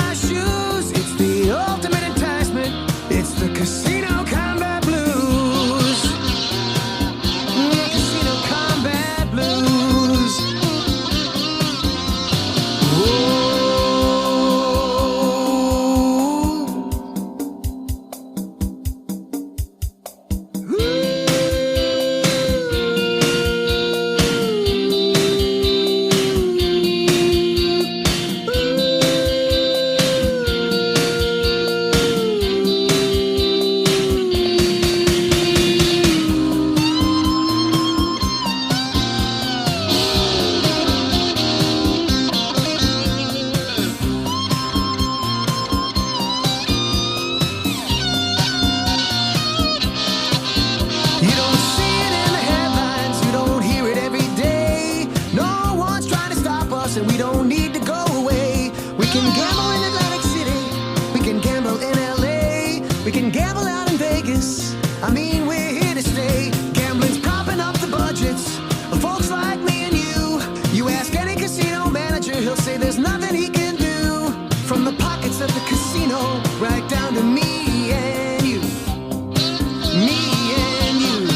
We can gamble out in Vegas. I mean, we're here to stay. Gambling's propping up the budgets of folks like me and you. You ask any casino manager, he'll say there's nothing he can do. From the pockets of the casino, right down to me and you. Me and you.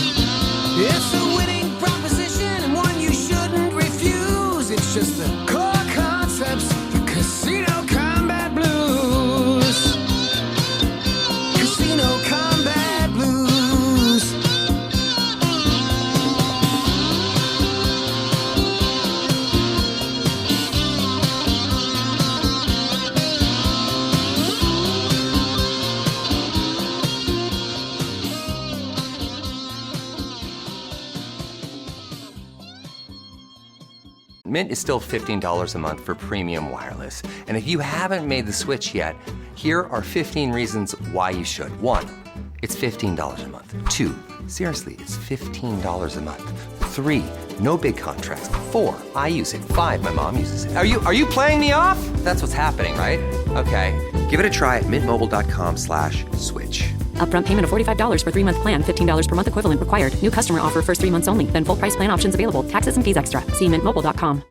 It's a winning proposition and one you shouldn't refuse. It's just the core concepts, the casino combat blues. Casino combat blues. Mint is still $15 a month for premium wireless. And if you haven't made the switch yet, here are 15 reasons why you should. 1, it's $15 a month. 2, seriously, it's $15 a month. 3, no big contracts. 4, I use it. 5, my mom uses it. Are you playing me off? That's what's happening, right? Okay, give it a try at mintmobile.com/switch. Upfront payment of $45 for 3-month plan, $15 per month equivalent required. New customer offer first 3 months only. Then full price plan options available. Taxes and fees extra. See mintmobile.com.